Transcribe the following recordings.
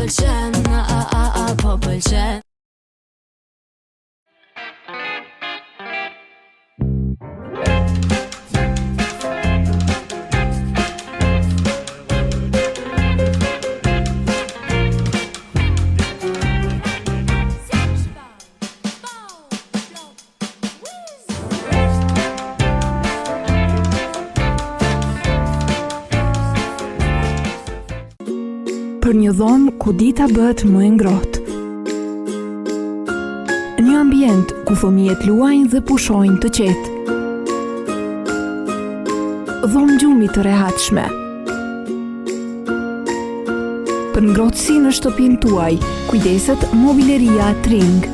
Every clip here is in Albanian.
pëlqen, po pëlqen. Për një dhomë ku dita bëhet më e ngrohtë. Një ambient ku fëmijët luajnë dhe pushojnë të qetë. Dhomë gjumi të rehatshme. Për ngrohtësi në shtëpinë tuaj, kujdeset Mobileria Tring.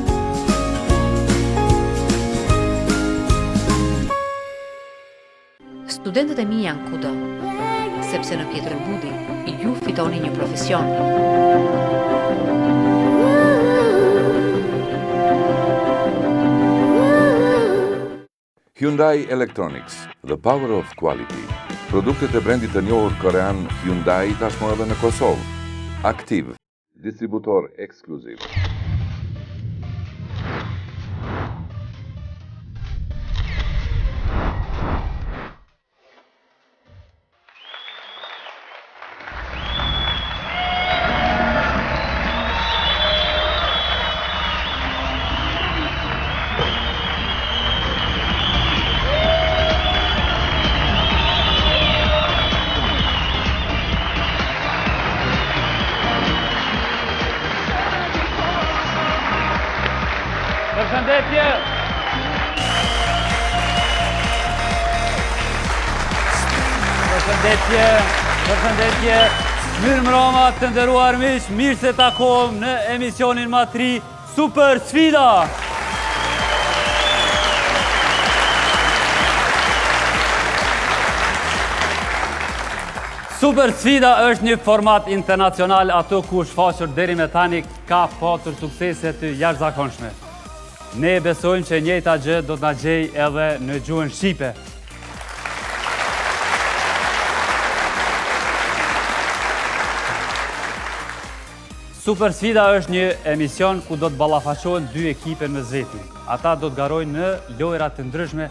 Studentët e mi janë kudo, sepse në Pjetër Budi ju fitoni një profesion. Hyundai Electronics, the power of quality. Produktet e brendit të njohur korean Hyundai tashmë edhe në Kosovë. Aktiv, distributor ekskluziv. Përshëndetje! Përshëndetje! Mirë mbrëma të nderuar miq, mirë se takohem në emisionin matri Super Sfida! Super Sfida është një format internacional ato ku shfaqur deri me tani ka patur suksese të jashtëzakonshme. Ne besojmë që njëjta gjë do të na gjej edhe në gjuhën shqipe. Super Sfida është një emision ku do të ballafaqohen dy ekipe në veti. Ata do të garojnë në lojra të ndryshme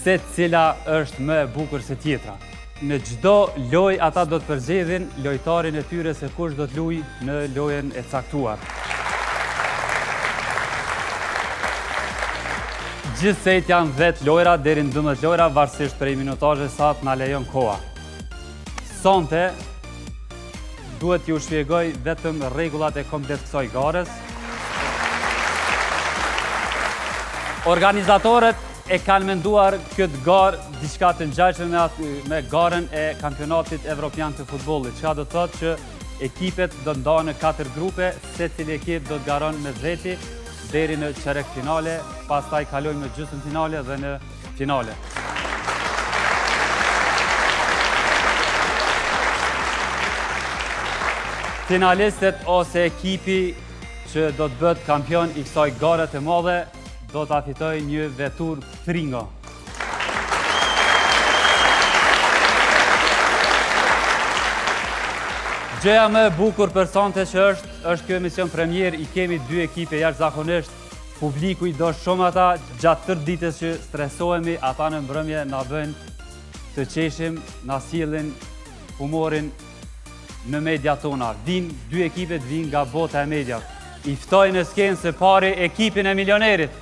se cila është më e bukur se tjetra. Në çdo lojë ata do të përzgjedhin lojtarin e tyre se kush do të luajë në lojën e caktuar. Gjithsejt janë 10 lojra deri në 12 lojra varësisht prej minutazhe sa të na lejon koha. Sonte duhet t'ju shpjegoj vetëm rregullat e komplet kësaj gares. Organizatorët e kanë menduar këtë garë diçka të ngjashme me garën e kampionatit evropian të futbollit. Çka do të thotë që ekipet do ndahen në 4 grupe, secili ekip do të garon me veti deri në çerek finale, pastaj kalojmë në gjysmë finale dhe në finale. Finalistët ose ekipi që do të bëhet kampion i kësaj gare të madhe do ta fitojë një vetur Fringo. Gjëja më e bukur për sonte që është kjo emision premier, i kemi 2 ekipe jashtëzakonisht, publiku i do shumë ata, gjatë tërë ditës që stresohemi, ata në mbrëmje na bëjnë të qeshim, na sjellin humorin në media tona. Vinë 2 ekipet vinë nga bota e media. I ftoj në skenë së pari ekipin e milionerit.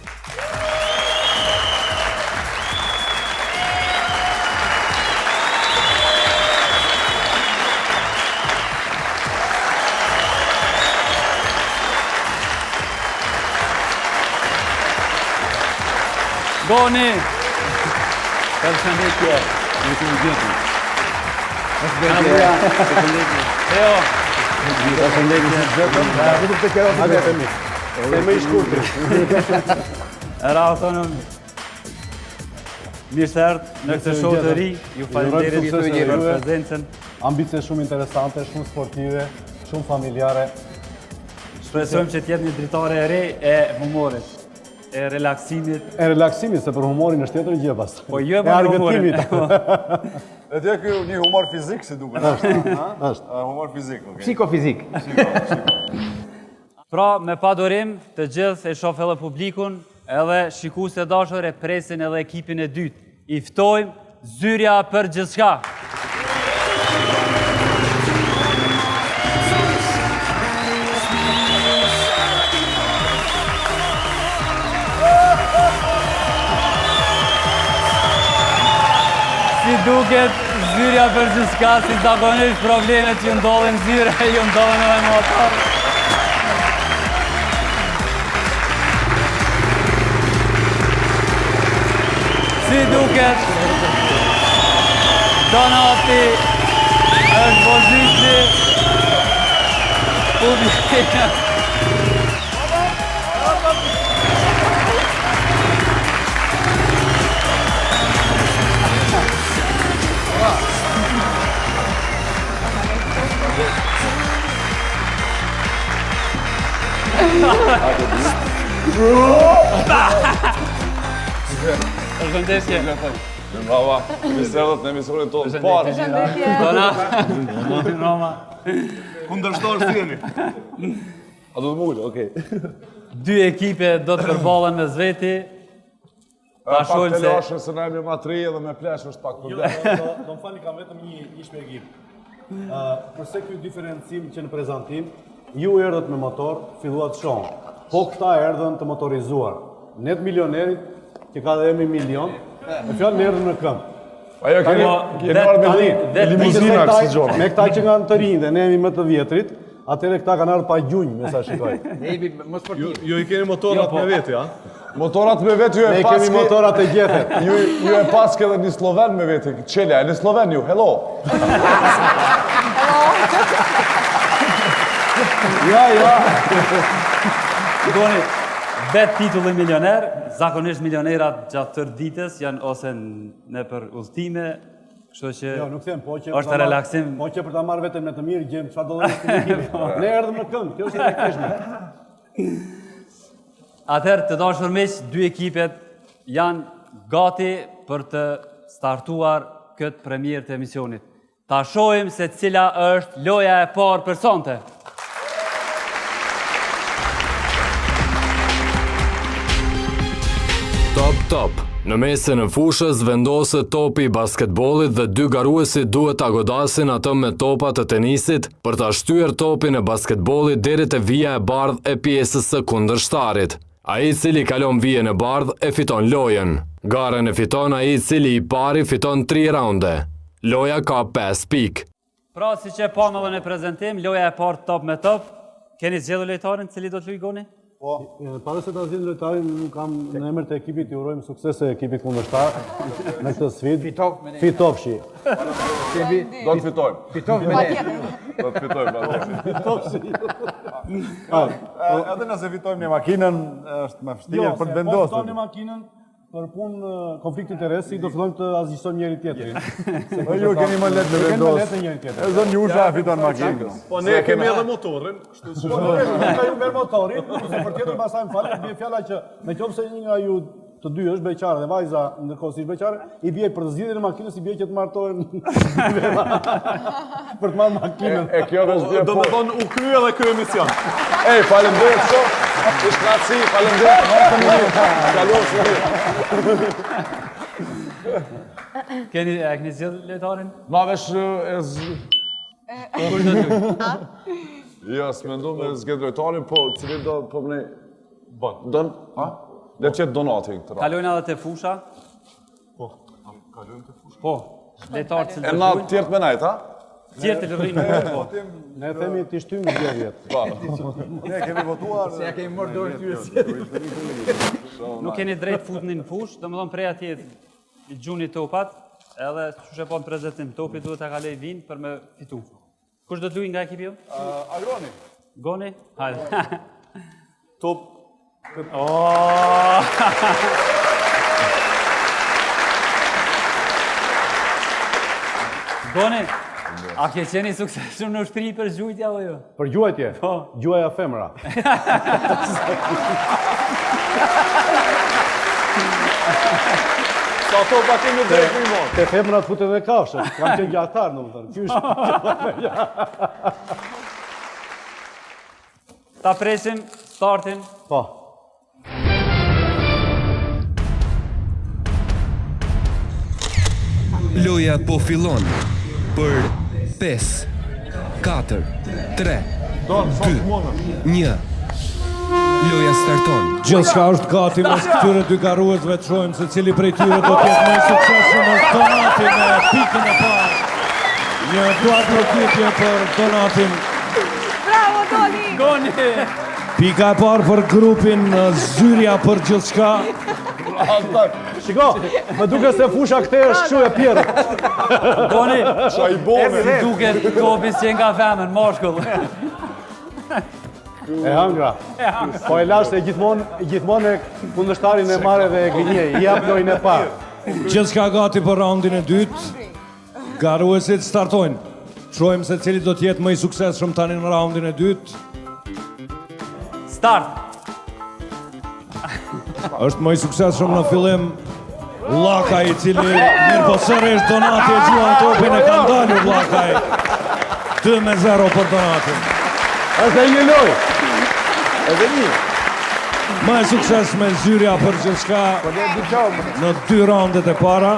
Goni! Përshëndetje! Në të gjithë. Përshëndetje! Eo! Përshëndetje! Vëtë të kero të vetëmi. Se më i shkurtri. Era autonëm. Mirë se erdhë në këtë show të ri. Ju falenderit për prezencën. Ambicie shumë interesante, shumë sportive, shumë familjare. Shpresojmë që t'jetë një dritare e re e humorit. E relaksimit. E relaksimit, se për humorin është tjetër gjë pas. Po jo për humorin. E tja kjo një humor fizik si duke. Është. Humor fizik. Psikofizik. Pra, me padorim, të gjithë e shoh edhe publikun, edhe shikues të dashur e presin edhe ekipin e dytë. I ftojmë Zyrja për gjithçka. Si duket, Zyrja për gjithçka, si zakonisht problemet që ndodhin zyre, ju ndodhin edhe motor. Si duket, Donati është pozici publikë. Përshëndetje. Brava, miserdhët në emisionin tonë parë. Roma. Kundërshtor si jeni? A do të mullë, okej. Dy ekipe do të përballen me zveti. Pak të lashën se na jemi matri edhe me flesh është pak problem. Do më fani kam vetëm një shpjegim. Përse ky diferencim që në prezantim, ju erdhët me motor, filluat shonë. Po këta erdhën të motorizuar. Net milionerit, që ka dhe emri milion, e fjallë në erdhën në këmë. Ajo keni marrë me limuzina kësi gjorë. Me këta që nga në të rinjë dhe ne jemi më të vjetrit, atëre këta kanë ardhë pa gjunjë, me sa shikoj. Ju i keni motorat me veti, a? Motorat me veti ju e paske... Ne kemi motorat e gjethet. Ju e paske edhe një Sloven me veti. Qelja, e një Sloven ju, hello! Ja. Goni, vetë titulli milioner, zakonisht milionerat gjatë tërë ditës janë ose në për udhëtime, kështu që Jo, nuk them, është relaksim. Po që për ta marrë vetëm me të mirë, gjemë çfarë do të kemi. Ne erdhëm në këmbë, kjo është e rëndësishme. Atëherë të dashur miq, dy ekipet janë gati për të startuar këtë premierë të emisionit. Ta shohim se cila është loja e parë për sonte. Top. Në mesin e fushës vendoset topi i basketbollit dhe dy garuesi duhet ta godasin atë me topa të tenisit për ta shtyer topin e basketbollit deri te vija e bardhë e pjesës së kundërshtarit. Ai i cili kalon vijën e bardhë e fiton lojën. Garën e fiton ai i cili i pari fiton 3 raunde. Loja ka 5 pikë. Pra, si që e pamë edhe në prezentim, loja e parë top me top. Keni zgjedhur lojtarin cili do të luajë Goni? Po, para se ta zgjidhim lojtarin, kam në emër të ekipit i urojmë sukses e ekipit kundërshtar me këtë sfidë. Fitofshi. Do të fitojmë. Do të fitojmë. Edhe nëse fitojmë një makinën, është me vështirë për të vendosur. Po, fitojmë një makinën, për punë konflikt interesi, do fillojmë të azgjësojmë njëri tjetrin. Po ju keni më lehtë me vendosur. Keni njëri tjetrin. E zon Jusha fiton makinën. Po ne kemi edhe motorin, kështu që po ne ju merr motorin, ose për tjetër pastaj më falë, bie fjala që nëse një nga ju të dy është beqare dhe vajza ndërkohësisht beqare, i bie për zgjidhjen e makinës, i bie që të martohen për të marrë makinën. E kjo është bie. Do të thonë u krye edhe ky emision. Ej, faleminderit shoh. Ish kratësi, faleminderit. Keni zgjedhur lojtarin? Ma vesh e Kur do të luajë? Jo, s'mendoj me zgjedh lojtarin, po cili do po më Don? Ha? Le të jetë Donati këtë radhë. Kalojnë edhe te fusha? Po. Kalojnë te fusha? Po. Lojtar cilë e na tjertë me najt, ha? Tjertë të lërinë. Ne themi të shtymë zgjedhjet. Po. Ne kemi votuar. Se ja kemi marrë dorë ty. Nuk keni drejt futni në fushë, domethënë prej atje i gjuni topat, edhe çu po në prezantim topi duhet ta kaloj vin për me fitu. Kush do të luajë nga ekipi ju? Agroni. Goni? Hajde. Top. Goni, a ke qeni suksesshëm në ushtri për gjujtja apo jo? Për gjuajtje? Po. Gjuaja femra. Sa topa kemi drejt më imon. Te femrat fut edhe kafshët, kam qenë gjatar, domethënë. Ky është. Ta presim startin. Po. Loja po fillon për 5, 4, 3, 2, 1. Loja starton. Gjithçka është gati mes këtyre dy garuesve, të shohim se cili prej tyre do të jetë më i suksesshëm në Donatin me pikën e parë. Një duartërkytje për Donatin. Bravo, Doni! Goni! Pika e parë për grupin Zyrja për gjithçka. Shiko, më duket se fusha këte është kështu e pjerë. Goni! Qa i bone. Duket topi si nga femën, moshkull. E hangra. Po e lasë e gjithmonë e kundërshtarin e mare dhe e gënjej. I jap lojën e parë. Gjithçka gati për raundin e dytë. Garuesit startojnë. Shohim se cili do të jetë më i suksesshëm tani në raundin e dytë. Start! Është më i suksesshëm në fillim Llakaj, i cili mirë po sërish Donati e gjuan topin e kanë dalur Llakaj. 2-0 për Donatin. Është e një lojë. Edhe një. Më e suksesshme Zyrja për gjithçka në 2 raundet e para.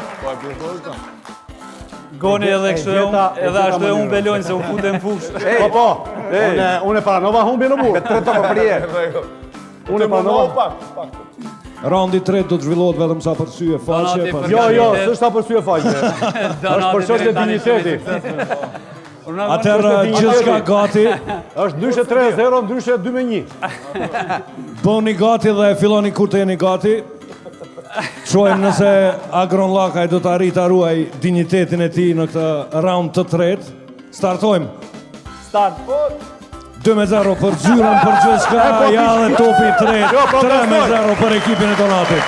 Goni edhe kështu e ashtu e unë belojnë se unë fute në fush. Po, unë e paranova humbje në burë. 3 topë për je. Unë e paranova. Raundi 3 do të zhvillohet vetëm sa për sy e faqe. Jo, s'është sa për sy e faqe. Është për çështje digniteti. Atëherë gjithçka gati. Është ndryshe 3-0, ndryshe 2-1. Bëni gati dhe filloni kur të jeni gati. Shohim nëse Agron Llakaj do të arrit ta ruaj dignitetin e tij në këtë raund të tretë. Startojmë. Start. 2-0 për Zyrën për gjithçka, ja dhe topi i tretë. 3-0 për ekipin e Donatit.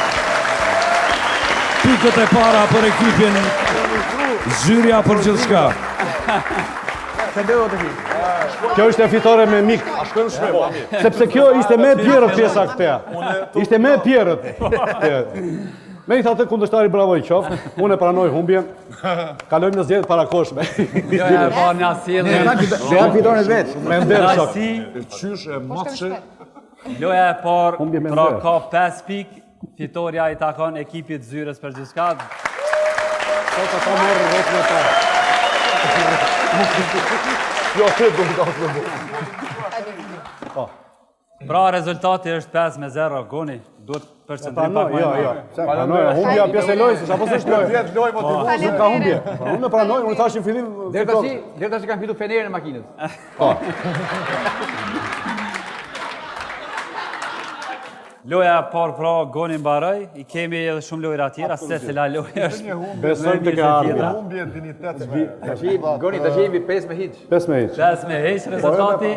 Pikët e para për ekipin Zyrja për gjithçka. Kjo ishte fitore me mik. Sepse kjo ishte me pjerët pjesa këtea. Ishte me pjerët. Me i thate kundështari bravo i qofë, unë e pranoj humbjen, kalojmë në zgjedhjet parakoshme. Jo, e ba një asjellë. Dhe ja fitore vetë. Me nderë shok. Qysh e matëshe. Loja e parë, pra ka 5 pik, fitoria i takon ekipit Zyrës për gjithçka. Sot ata merë rrotën e parë. Jo, të do të të Pra rezultati është 5-0, Goni. Duhet përqendrim pak më. Jo. Pranoj, humbja pjesë e lojës, apo s'është lojë? Nuk ka humbje. Unë e pranoj, unë thashë në fillim. Deri tash kanë fitu fenerën e makinës. Po. Loja e parë pra Goni mbaroi, i kemi edhe shumë lojra tjera, se cila lojë është. Besoj të ka ardhur. humbje dignitet. Goni tash jemi 5 me hiç. 5 me hiç. 5 me hiç rezultati.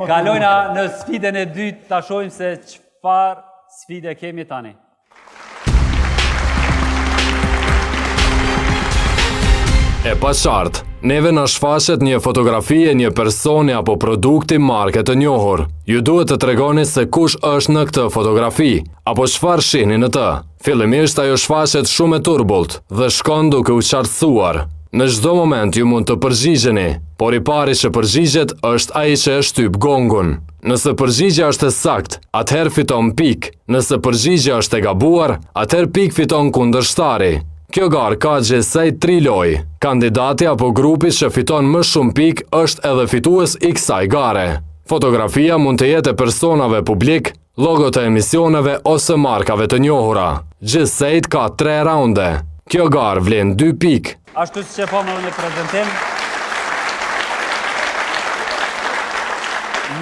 Kalojna në sfidën e dytë, ta shohim se çfarë sfide kemi tani. E pa qartë, neve në shfaqet një fotografi e një personi apo produkti marke të njohur. Ju duhet të tregoni se kush është në këtë fotografi, apo çfarë shihni në të. Fillimisht ajo shfaqet shumë e turbullt dhe shkon duke u qartësuar. Në çdo moment ju mund të përgjigjeni, por i pari që përgjigjet është ai që e shtyp gongun. Nëse përgjigja është e saktë, atëherë fiton pik. Nëse përgjigja është e gabuar, atëherë pik fiton kundërshtari. Kjo garë ka gjithsej 3 lojë. Kandidati apo grupi që fiton më shumë pik është edhe fitues i kësaj gare. Fotografia mund të jetë e personave publik, logo të emisioneve ose markave të njohura. Gjithsej ka 3 raunde. Kjo garë vlen 2 pik. Ashtu si që pomë në prezentim,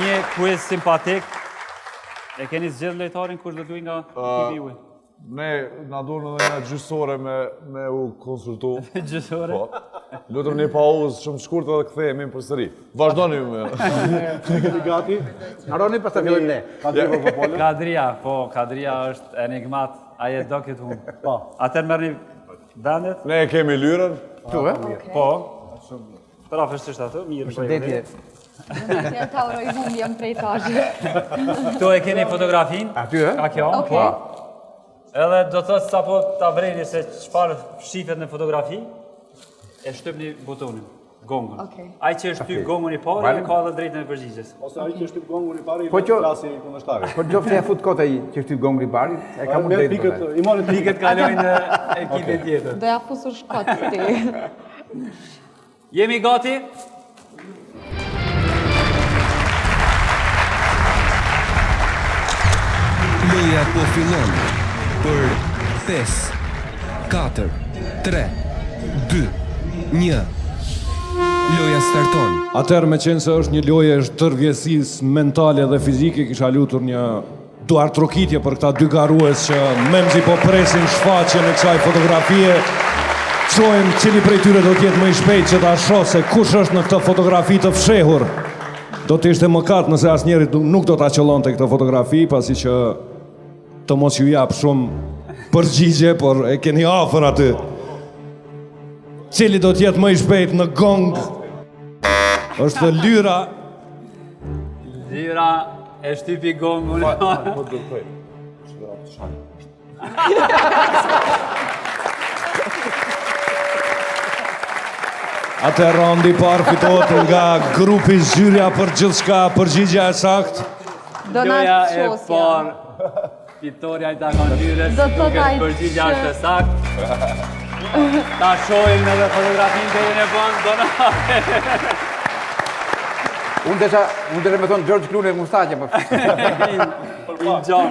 një quiz simpatik. E keni zgjedhur lojtarin kush do të nga ekipi juaj? Ne na duhen edhe një gjysore me u konsultu. Gjysore? Po. Lutëm një pauzë shumë shkurt edhe kthehemi përsëri. Vazhdoni me. Gati. Harroni pas ta fillojmë ne. Kadria është enigmat, ai e do këtë humbë. Po. Atëherë merrni vendet? Ne kemi lyrën. Tu, Po. Pra fështisht atë, mirë. Përshëndetje. Ne ta uroj humbjen prej tashit. Këto e keni fotografin? Aty, Ka kjo? Okej. Edhe do të thëtë sa po ta vreni se çfarë shifet në fotografi, e shtypni butonin, gongun. Ai që është shtyp gongun i parë, ka edhe drejtën e përgjigjes. Ose ai që shtyp gongun i parë, i Po që- klasi kundërshtarit. Po qoftë e fut kot ai që shtyp gongun i parë, e ka mund drejt. Pikët, i morën Pikët kalojnë në ekipin tjetër. Do ja fusur shkot ti. Jemi gati? Loja po fillon për 5, 4, 3, 2, 1. Loja starton. Atëherë me qenë se është një lojë e tërvjesisë mentale dhe fizike, kisha lutur një duar trokitje për këta dy garues që memzi po presin shfaqjen e kësaj fotografie. Shohim cili prej tyre do t'jetë më i shpejt që ta shoh se kush është në këtë fotografi të fshehur. Do të ishte mëkat nëse asnjëri nuk do ta qëllonte këtë fotografi, pasi që të mos ju jap shumë përgjigje, por e keni afër aty. Cili do t'jetë më i shpejt në gong? Është Lyra. Lyra e shtypi gongun. Atë raundi parë fitohet nga grupi Zyrja për gjithçka, përgjigja e saktë. Loja e parë, fitoria i takon Lyrës, Do të duket thaj përgjigja që- është e saktë. Ta shohim edhe fotografin të e bon, Donate. Unë desha me thonë George Clooney mustaqe, po. I gjon.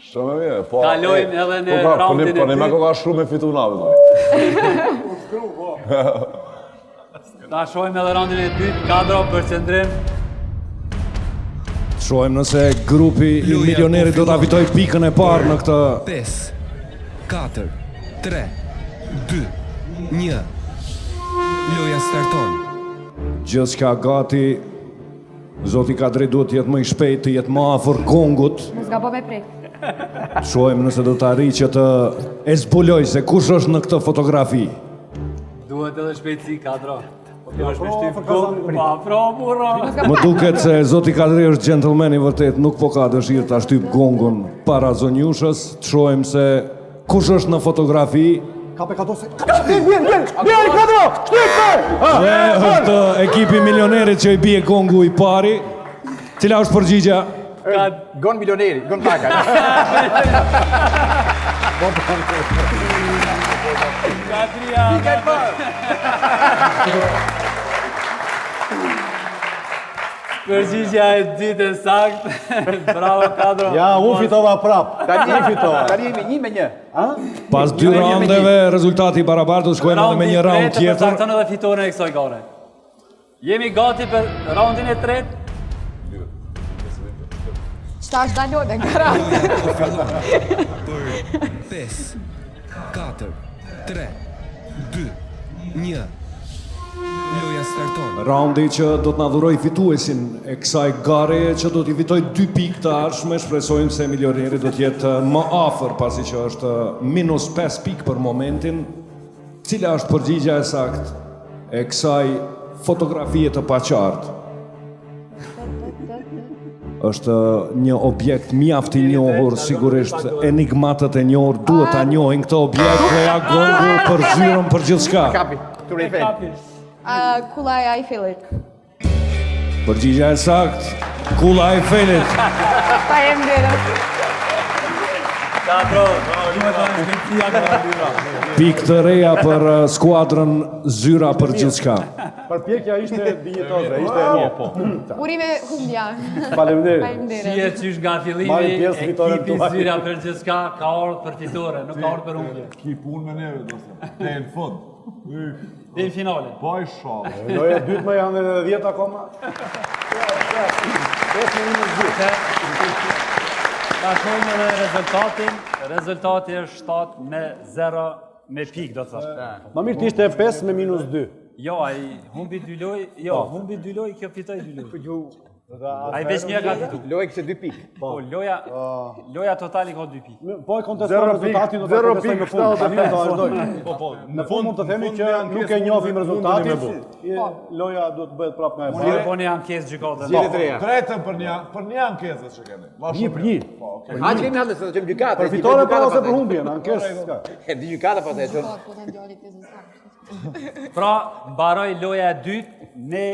Shumë e mirë, po. Kalojmë edhe në raundin e Po ne dytë. me ka shumë me fitu nave. Ta shohim edhe raundin e dytë, kadro për qëndrim. Shohim nëse grupi i milionerit do ta fitoj pikën e parë në këtë 5, 4, 3, 2, 1. Loja starton. gjithçka gati. Zoti Kadri duhet të jetë më i shpejt, të jetë më afër gongut. Mos gabo me prej. Shohim nëse do të arrijë që të e zbuloj se kush është në këtë fotografi. Duhet edhe shpejtësi, kadro. Kjo është me shtyp gongun, pa pro, burro. Më duket se Zoti Kadri është gentleman i vërtet, nuk po ka dëshirë ta shtyp gongun para zonjushës. Të shohim se kush është në fotografi. Kape ka dose. Vjen, kadro! Shtypë! Dhe është ekipi milionerit që i bie gongu i pari. Cila është përgjigja? Gon milioneri, gon paka. Përgjigja e dytë e saktë. Bravo, kadro. Ja, u fitova prap. Tani jemi 1-1. Pas dy raundeve, rezultati i barabartë, shkojmë edhe me një raund tjetër. Përcakton edhe fitoren e kësaj gare. Jemi gati për raundin e tretë. Qta është dalone, garant. Për 5, 4, 3, 2, 1. Loja starton. Raundi që do të na dhuroj fituesin e kësaj gare që do t'i fitoj 2 pikë të ardhshme, shpresojmë se milioneri do të jetë më afër pasi që është minus 5 pikë për momentin. Cila është përgjigja e saktë e kësaj fotografie të paqartë? Është një objekt mjaft i njohur, sigurisht enigmatët e njohur duhet ta njohin këtë objekt, dhe ja gongu për zyrën për gjithçka. Kapi, tur i fen. Kula e Eiffelit. Përgjigja e saktë, kula e Eiffelit. Pa e mderë. Pikë të reja për skuadrën Zyra për gjithçka. Përpjekja ishte dinjitoze, ishte e mirë. Urime humbja. Faleminderit. Faleminderit. Si e qysh nga fillimi, Marrim pjesë fitoren ekipi tuaj. Zyra për gjithçka ka ardhur për fitore, nuk ka ardhur për humbje. Ki punë me neve, dosta. Te në fund. Dhe në finale. Po i shalë. Loja dytë më janë edhe 10 akoma. Ta shohim edhe rezultatin. Rezultati është 7-0 me pikë, do të thashtë. Ma mirë t'ishte 5 me minus 2. Jo, ai humbi 2 lojë, jo, humbi 2 lojë, kjo fitoi 2 lojë. Ai veç një ka fitu. Loja kishte 2 pikë. Po, loja totali ka 2 pikë. Po e kontestoj rezultatin, do të kontestoj në fund. Po, në fund mund të themi që nuk e njohim rezultatin. Loja duhet të bëhet prapë nga e Mund të bëni ankesë gjykatën. Tretën për një ankesë që keni. Një për një. Ha që kemi hallë se do të kem gjykatë. Për fitore pa ose për humbje, në ankesë s'ka. E di gjykata pastaj çon. Pra, mbaroj loja e dytë, ne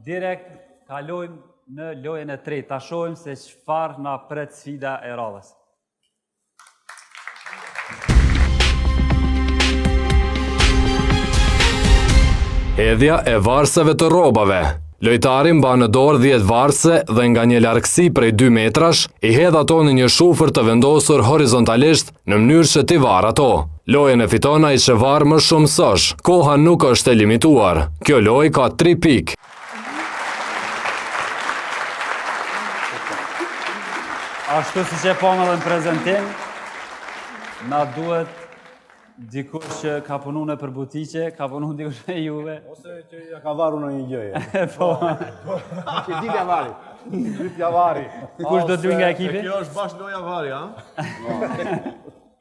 direkt kalojmë në lojën e tretë, ta shohim se çfarë na pret sfida e radhës. Hedhja e varseve të rrobave. Lojtari mban në dorë 10 varse dhe nga një largësi prej 2 metrash, i hedh ato në një shufër të vendosur horizontalisht në mënyrë që t'i varë ato. Lojën e fiton ai që varë më shumë sosh. Koha nuk është e limituar. Kjo lojë ka 3 pikë. Ashtu si që po edhe në prezentim, na duhet dikush që ka punu në për butiqe, ka punu dikush në juve. Ose që ja ka varu në një gjëje. Po. Që ditja vari. Ditja vari. Kush do të luaj nga ekipi? Kjo është bashkë loja vari, ha?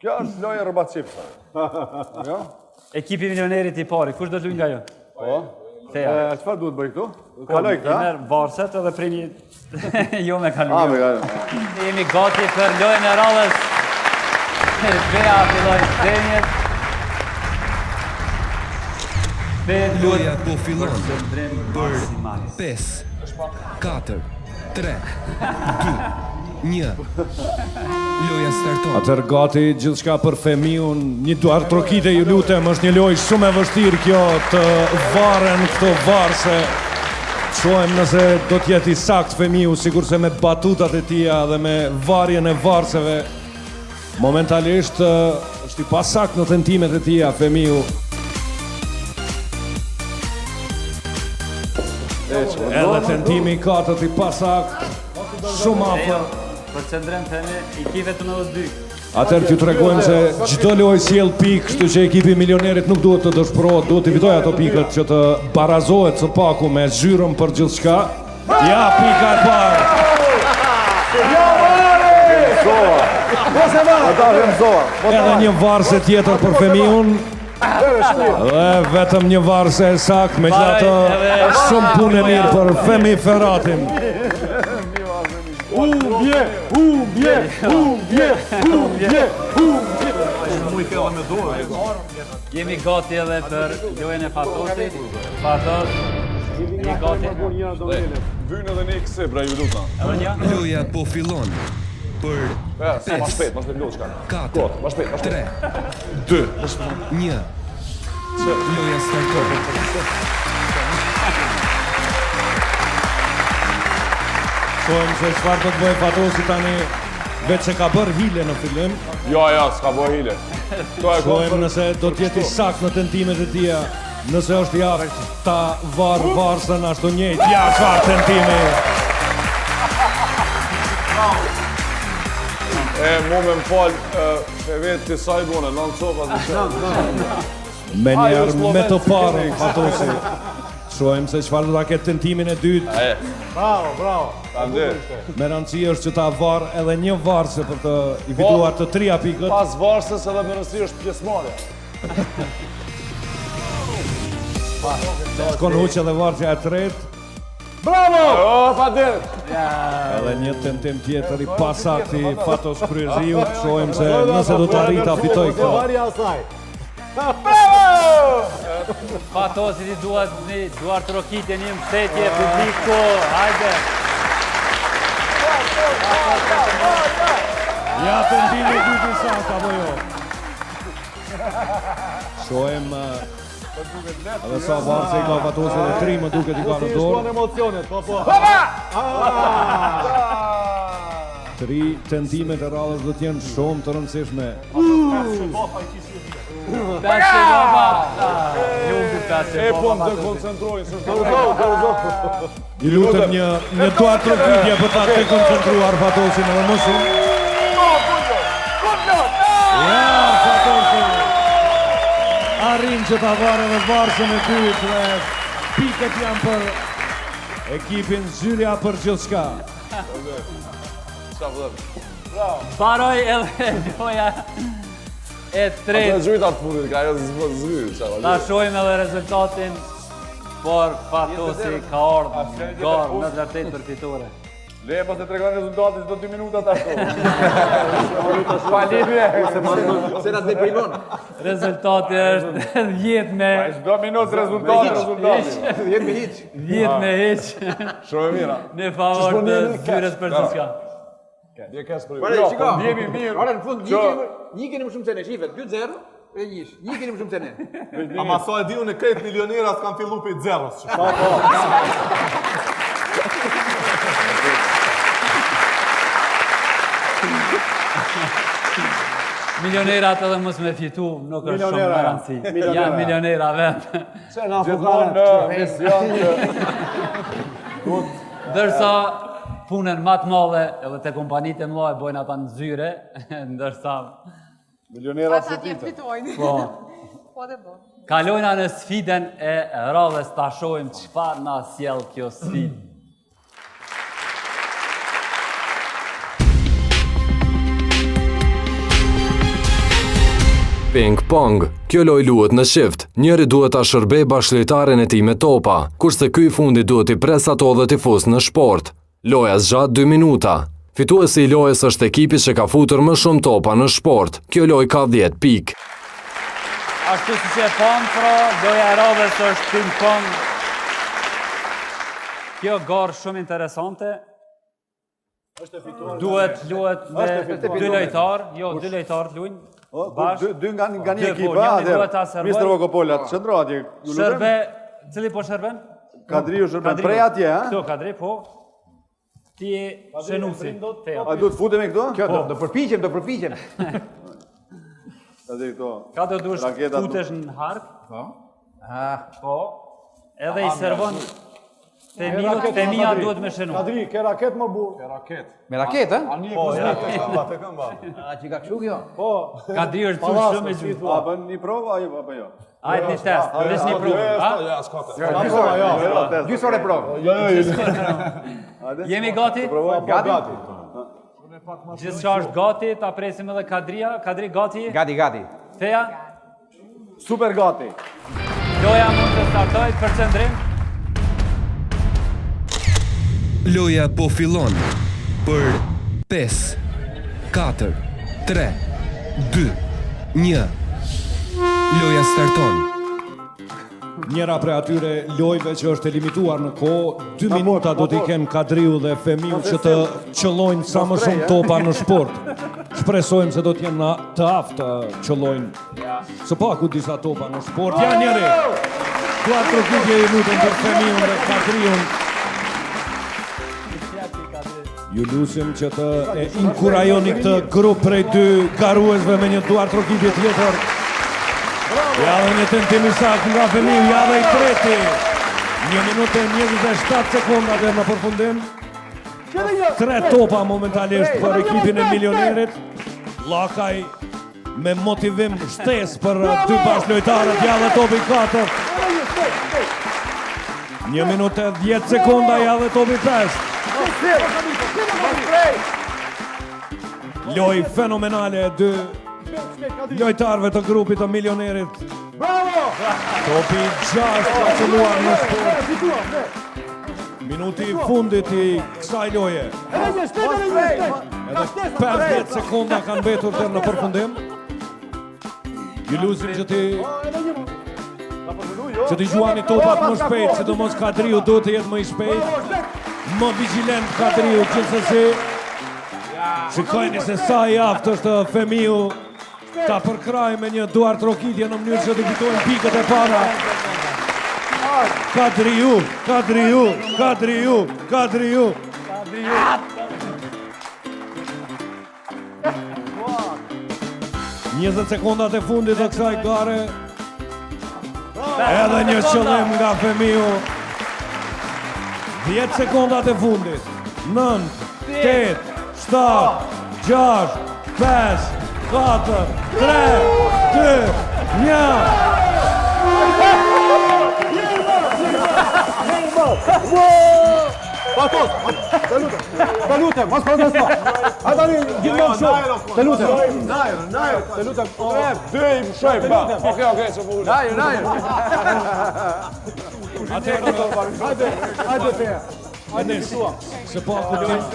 Kjo është loja rroba çift. Jo? Ekipi milionerit i pari, kush do të luaj nga ju? Po. Teja. Çfarë duhet bëj këtu? Kaloj këta? Merë varset edhe primi jo me kalu. Me kaloj. Jemi gati për lojën e radhës. Bea filloj shenjet. Loja po fillon. Për 5, 4, 3, 2, 1. Loja starton. Atër gati gjithçka për Femiun, një duar trokite ju lutem, është një lojë shumë e vështirë kjo të varen këto varse. Shohem nëse do t'jeti sakt Femiu, sigur se me batutat e tia dhe me varjen e varseve. Momentalisht është i pasakt në tentimet e tia Femiu. Edhe tentimi i katërt i pasakt, shumë afër. Për qëndrem themi, ekipe të 92. Atër t'ju tregojmë se çdo lojë sjell pikë, kështu që ekipi milionerit nuk duhet të dëshpërohet, duhet të fitojë ato pikët që të barazohet së paku me zyrën për gjithçka. Ja pika e parë. Edhe një varse tjetër për Femiun. Dhe vetëm një varse e sakt, megjithatë shumë punë e mirë për Femi Ferratin. Humbje. Jemi gati edhe për lojën e Fatosit. Fatos, jemi gati. Vynë edhe një këse, bra, ju luta. Edhe një? Loja po fillon. Për 5, 4, 3, 2, 1. Loja starton. Shohem se çfarë do të bëjë Fatosi tani, veç se ka bërë hile në fillim. Jo, s'ka bërë hile. Shohem nëse do t'jeti sakt në tentimet e tia, nëse është jaftë ta varë varsën ashtu njëjtë. Ja, çfarë tentimi! Mu me më falë, e vetë të sajbune, në copa të shumë. Me njerë me të parën, Fatosi. Shohem se çfarë do ta ketë tentimin e dytë. Bravo. Me rëndësi është që ta varë edhe një varse për të i fituar të 3 pikët. Pas varsës edhe me rëndësi është pjesëmarrja. Shkon huq edhe varsja e tretë. Bravo! Pa dirë! Edhe një tentim tjetër i pasakti Fatos Kryerziu. Shohem se nëse do të arrit ta fitoj këtë. Fatosit i duhet një duar të rokitje, një msetje, publiku, hajde! Ja tentimi i dytë i sakt, apo jo? Shohem edhe sa varse i ka Fatosi dhe 3 më duket i ka në dorë. Emocionet, po. 3 tentimet e radhës do t'jenë shumë të rëndësishme. Peshe baba! Lumbi peshe baba. Po më të koncentrojnë, së shtë Ju lutem një duar trokitje për ta të koncentruar Fatosin edhe më shumë. Ja, Fatosi! Arrin që ta varë edhe varsën e dytë dhe pikët janë për Ekipin Zyrja për gjithçka. Paroj edhe loja e tretë. Ato zhyt atë fundit, ka ajo zhyt. Ta shohim edhe rezultatin, por patosi ka ardhur garë në të vërtetë për fitore. Le pas e tregon rezultatin çdo 2 minuta tash. Se na deprimon. Rezultati është 10 me Çdo minutë rezultati. 10 me hiç. 10 me hiç. Shumë mira. Në favor të Zyrës për gjithçka. Dje kes për ju. Pare, shiko. Ndjemi mirë. Ora në fund një keni më shumë se ne, shife, 2-0 e njish. Një keni më shumë se ne. Ama sa e di unë krejt milionerat kanë fillu për 0-s. Milionerat edhe mos me fitu, nuk është shumë garanci. Janë milionera vetë. Gjithmonë në mision të... Ndërsa punën më të madhe edhe te kompanitë e mëdha e bojnë ata në zyre, ndërsa milionerat se ditë. po kalojna në sfidën e radhës ta shohim çfarë na sjell kjo sfidë. Ping pong. Kjo loj luhet në shift. Njëri duhet ta shërbej bashkëlojtarin e tij me topa, kurse ky i fundit duhet i pres ato dhe t'i fus në shport. Loja zgjat 2 minuta. Fituesi i lojës është ekipi që ka futur më shumë topa në shport. Kjo lojë ka 10 pikë. Ashtu si që e pamë, pra, loja e radhës është ping pong. Kjo garë shumë interesante. Duhet luhet me 2 lojtar, jo 2 lojtar të luajnë. Dy nga një ekipa, Mr. Vokopola, qëndro atje. Shërbe, cili po shërben? Kadriu shërben, prej atje, ha? Këto, Kadri, po. Ti e shenusi. A du të futemi këto? Kjo, do përpiqem. Ka do dush futesh në hark? Po. Edhe i servon Temia duhet me shenu. Kadri, ke raket më bu? Ke raket. Me raket, ha? Po, te këmba. A që ka kështu kjo? Po. Kadri është cush shumë e gjutë. A bën një provë, apo jo? Ajtë një test, vesh një provë. Gjysore provë. Jemi gati? Gati? Gjithë që është gati, ta presim edhe Kadria. Kadri, gati? Gati. Feja? Super gati. Loja mund të startoj, përqendrim. Loja po fillon për 5, 4, 3, 2, 1. Loja starton. Njëra prej atyre lojve që është e limituar në kohë, 2 minuta do t'i kenë Kadriu dhe Femiu që të qëllojnë sa më shumë topa në sport. Shpresojmë se do t'jenë të aftë të qëllojnë së paku disa topa në sport. Ja njëri! 4 trokitje i lutën për Femiun dhe Kadriun. Ju lusim që të e inkurajoni këtë grup prej 2 garuesve me një duar trokitje tjetër. Ja dhe një tentim i saktë nga Femiu, ja dhe i treti. 1 minutë e 27 sekonda dhe në përfundim. 3 topa momentalisht për ekipin e milionerit. Llakaj me motivim shtes për 2 bashkëlojtarët, ja dhe topi 4. 1 minutë e 10 sekonda, ja dhe topi 5. Loj fenomenale e 2 lojtarëve të grupit të milionerit. Topi 6 ka qëlluar në sport. Minuti i fundit i kësaj loje. Edhe 50 sekonda kanë betur të në përfundim. Ju lusim që ti gjuani topat më shpejt, sidomos Kadriu duhet të jetë më i shpejt. Më vigilent Kadriu gjithsesi. Shikojni se sa i aftë është Femiu ta përkraj me një duar trokitje në mënyrë që të fitojnë pikët e para. Kadriu. 20 sekondat e fundit të kësaj gare. Edhe një qëllim nga Femiu. 10 sekondat e fundit. 9, 8, 7, 6, 5, 4, 3, 2, 1. Fatos, të lutem, mos protesto. A tani gjithmonë shumë. Të lutem. Nair. Të lutem. Dy i më shojmë, ba. Okej, se më ullë. Nair. Hajde, Feja. Hajde, Se po,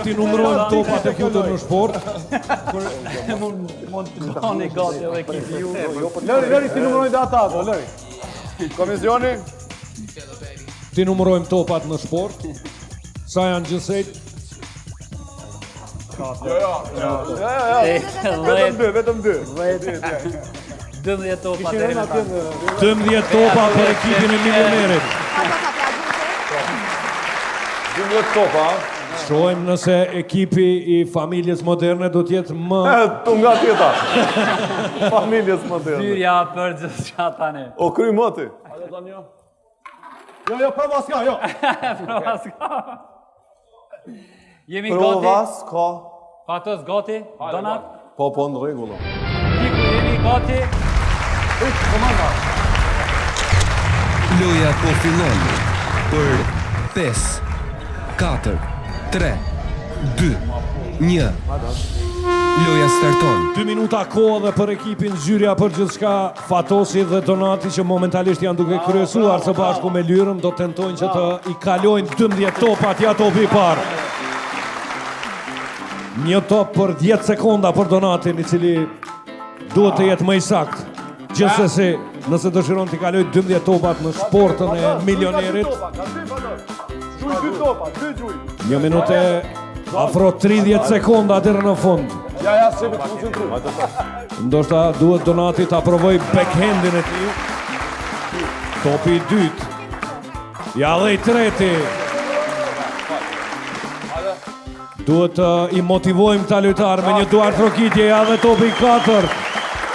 ti numërojmë topat e futën në sport. Mund të bëni gati edhe ekipi ju. Lëri, ti numërojnë dhe ata, Lëri. Komisioni? Ti numërojmë topat në sport. Sa janë gjithsejt? Vetëm dy. 12 topa deri në tani. 12 topa për ekipin e milionerit. 12 topa. Shohim nëse ekipi i familjes moderne do t'jetë më... Tu nga tjeta. Familjes moderne. Zyrja për gjithçka tani. O kry moti. Jo, prova s'ka, jo. Prova s'ka. Jemi gati. Prova s'ka. Fatos gati? Donat? Po, në regullo. Kiku, jemi gati. Loja po fillon për 5, 4, 3, 2, 1. Loja starton. 2 minuta kohë dhe për ekipin zyrja për gjithçka. Fatosi dhe Donati që momentalisht janë duke kryesuar së bashku me Lyrën do tentojnë që të i kalojnë 12 topat ja topi i parë. Një top për 10 sekonda për Donatin i cili duhet të jetë më i saktë. Gjithsesi, nëse dëshiron të kaloj 12 topat në sportën e milionerit. Një minutë afro 30 sekonda deri në fund. Ja, se të koncentru. Ndoshta duhet Donati ta provoj backhandin e tij. Topi i dytë. Ja dhe i treti. Duhet i motivojmë këta lojtarë me një duart rokitje, ja dhe topi i 4.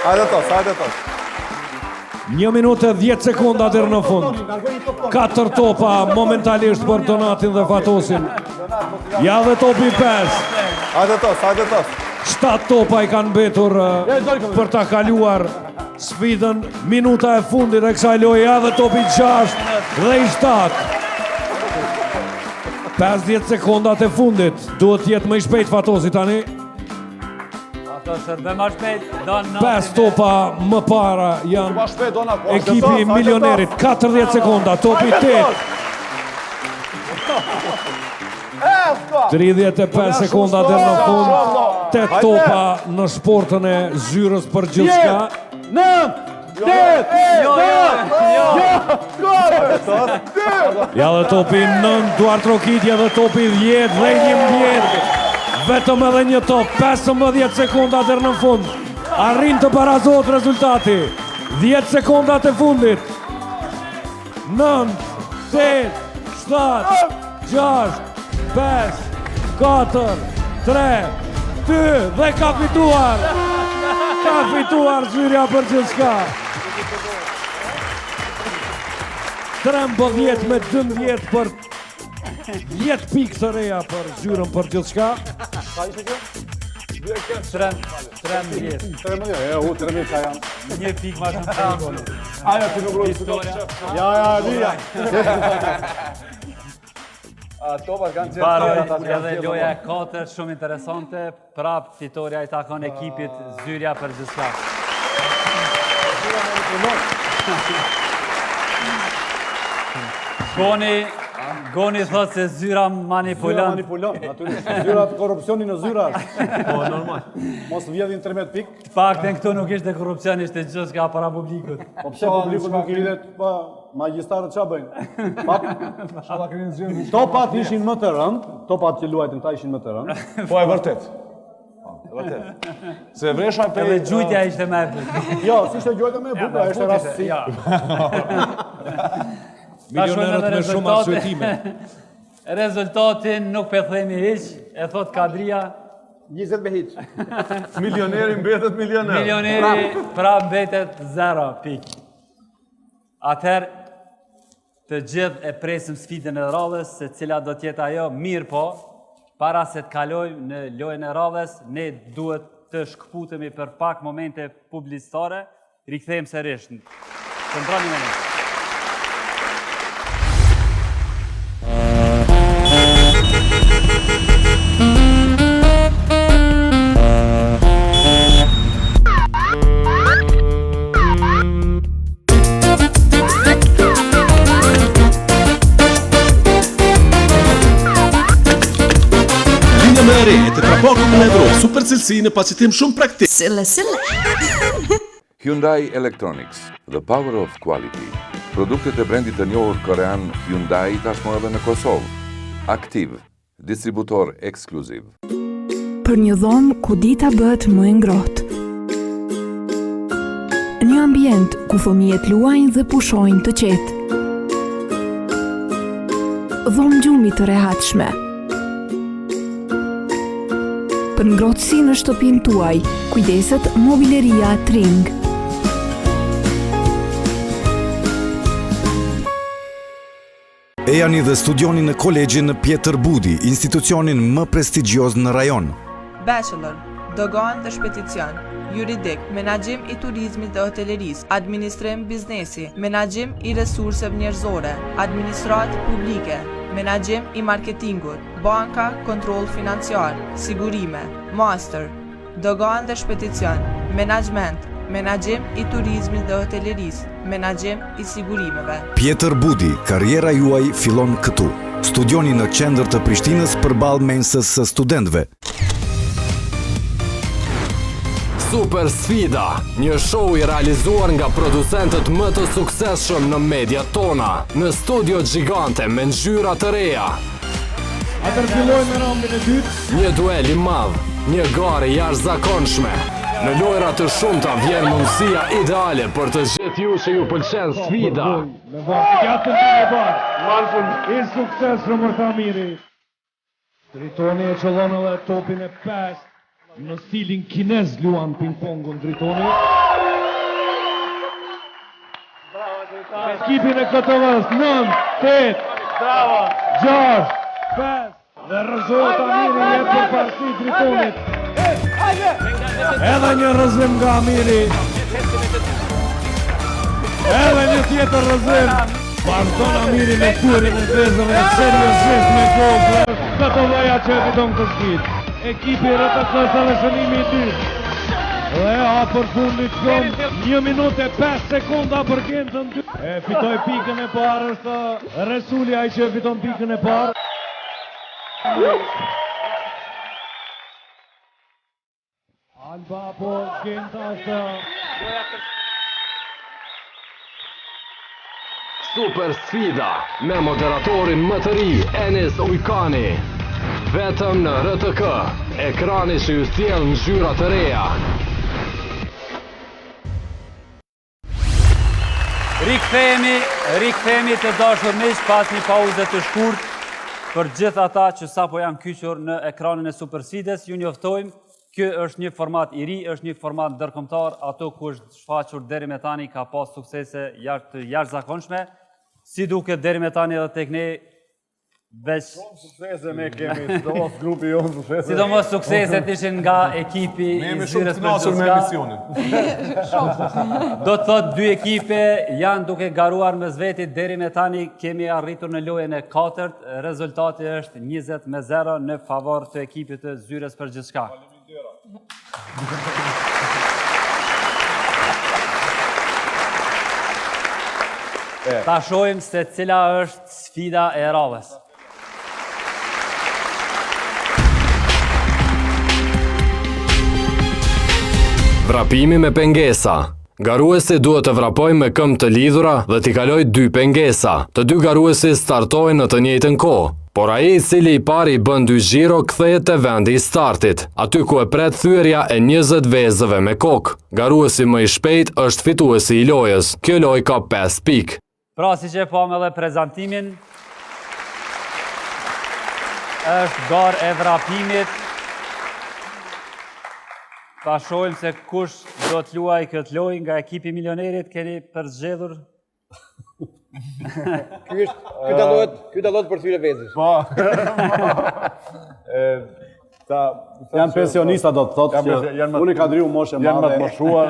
Hajde tos. 1 minutë e 10 sekonda deri në fund. 4 topa momentalisht për Donatin dhe Fatosin. Ja dhe topi i 5. Hajde tos. 7 topa i kanë mbetur për ta kaluar sfidën. Minuta e fundit e kësaj loje, ja dhe topi i 6 dhe i 7. 50 sekondat e fundit. Duhet jetë më i shpejt Fatosi tani. Shërbe ma shpejt, 5 topa më para janë ekipi milionerit. 40 sekonda, topi 8. 35 sekonda dhe në fund. 8 topa në sportën e zyrës për gjithçka. 9, 8, Ja dhe topi 9, duart rokitje dhe topi 10 dhe 11. Vetëm edhe një top, 15 sekonda deri në fund. Arrin të barazohet rezultati. 10 sekondat e fundit. 9, 8, 7, 6, 5, 4, 3, 2 dhe ka fituar. Ka fituar zyrja për gjithçka. 13 me 12 për 10 pikë të reja për zyrën për gjithçka. 13. 13 ka janë. Një pikë ma shumë perikoli. Aja ti nuk Historia. Ja, Lija. Baroj edhe loja e 4, shumë interesante. Prap fitoria i takon ekipit zyrja për gjithçka. Goni thot se zyra manipulon. Natyrisht. Zyra korrupsioni në zyra është. Po, normal. Mos vjedhin 13 pikë. Fakten këtu nuk ishte korrupsion, ishte gjithçka para publikut. Po pse publiku nuk i lidhet, po magjistarët ç'a bëjnë? Pap. Topat ishin më të rëndë, topat që luajtën ta ishin më të rëndë. Po e vërtet. Se vresha pe... Edhe gjujtja ishte me e bukur. Jo, si ishte gjujtja me e bukur, ishte rastësi. Milionerët me shumë arsyetime. Rezultatin nuk pe themi hiq, e thot Kadria. 20 me hiq. Milioneri mbetet milioner. Milioneri pra mbetet 0 pik. Atëherë, të gjithë e presim sfidën e radhës, se cila do tjetë ajo, mirë po, para se të kalojmë në lojën e radhës, ne duhet të shkëputemi për pak momente publicitare, rikthejmë sërish. Qëndroni me ne. pagu me Evropë, super cilësi në pacitim shumë praktik. Hyundai Electronics, the power of quality. Produktet e brendit të njohur korean Hyundai tashmë edhe në Kosovë. Aktiv, distributor ekskluziv. Për një dhomë ku dita bëhet më e ngrohtë. Një ambient ku fëmijët luajnë dhe pushojnë të qetë. Dhomë gjumi të rehatshme. Për ngrohtësi në shtëpinë tuaj, kujdeset Mobileria Tring. Ejani dhe studioni në kolegjin Pjetër Budi, institucionin më prestigjioz në rajon. Bachelor, dogan dhe shpeticion, juridik, menaxhim i turizmit dhe hotelerisë, administrim biznesi, menaxhim i resurseve njerëzore, administratë publike, menaxhim i marketingut, banka, kontroll financiar, sigurime, master, dogan dhe shpeticion, menaxhment, menaxhim i turizmit dhe hotelerisë, menaxhim i sigurimeve. Pjetër Budi, karriera juaj fillon këtu. Studioni në qendër të Prishtinës përballë mensës së studentëve. Super Sfida, një show i realizuar nga producentët më të suksesshëm në mediat tona, në studio gjigante me ngjyra të reja. Atër fillojmë me raundin e dytë. Një duel i madh, një garë jashtëzakonshme. Në lojra të shumta vjen mundësia ideale për të gjithë ju që ju pëlqen sfida. Me vartë gjatën të një barë. Malfun, i sukses Rëmërta Miri. Dritoni e qëllon edhe topin e 5. Në stilin kinez luan ping-pongun Dritoni. Ekipin e Kotovës, 9, 8, 6, 5. Dhe rëzohet Amiri jetë për parësi Dritonit. Edhe një rëzim nga Amiri. Edhe një tjetër rëzim. Vazhdon Amiri me turin e vezëve seriosisht me kokë. Kotovaja që e fiton këtë skit. Ekipi RTK Salëshënimi i dytë. Dhe për fundit shumë 1 minutë e 5 sekonda për Gentën 2. E fitoj pikën e parë, është Resuli ai që e fiton pikën e parë. Alba po Genta është Super Sfida me moderatorin më të ri Enis Ujkani. Vetëm në RTK, ekrani që ju sjell ngjyra të reja. Rikthehemi të dashur miq pas një pauze të shkurtë. Për gjithë ata që sapo janë kyçur në ekranin e Super Sfides, ju njoftojmë, ky është një format i ri, është një format ndërkombëtar, ato ku është shfaqur deri me tani ka pas suksese jashtëzakonshme. Si duket deri me tani edhe tek ne veç suksese ne kemi, sidomos grupi jonë suksese. Sidomos sukseset ishin nga ekipi i Zyrës për Gjuzka. Do të thotë dy ekipe janë duke garuar mes vetit deri me tani kemi arritur në lojën e 4. Rezultati është 20-0 në favor të ekipit të Zyrës për Gjuzka. Ta shohim se cila është sfida e radhës. Vrapimi me pengesa. Garuesi duhet të vrapojnë me këmbë të lidhura dhe t'i kaloj 2 pengesa. Të dy garuesi startojnë në të njëjtën kohë, por ai i cili i pari i bën 2 xhiro kthehet te vendi i startit, aty ku e pret thyerja e 20 vezëve me kokë. Garuesi më i shpejt është fituesi i lojës. Kjo lojë ka 5 pikë. Pra, si që pam edhe prezantimin, është garë e vrapimit. Ta shohim se kush do të luaj këtë lojë nga ekipi milionerit, keni përzgjedhur. Ky dallohet për thyre vezësh. Po. Janë pensionista do të thotë që unë ka driu moshë madhe. Janë më të moshuar.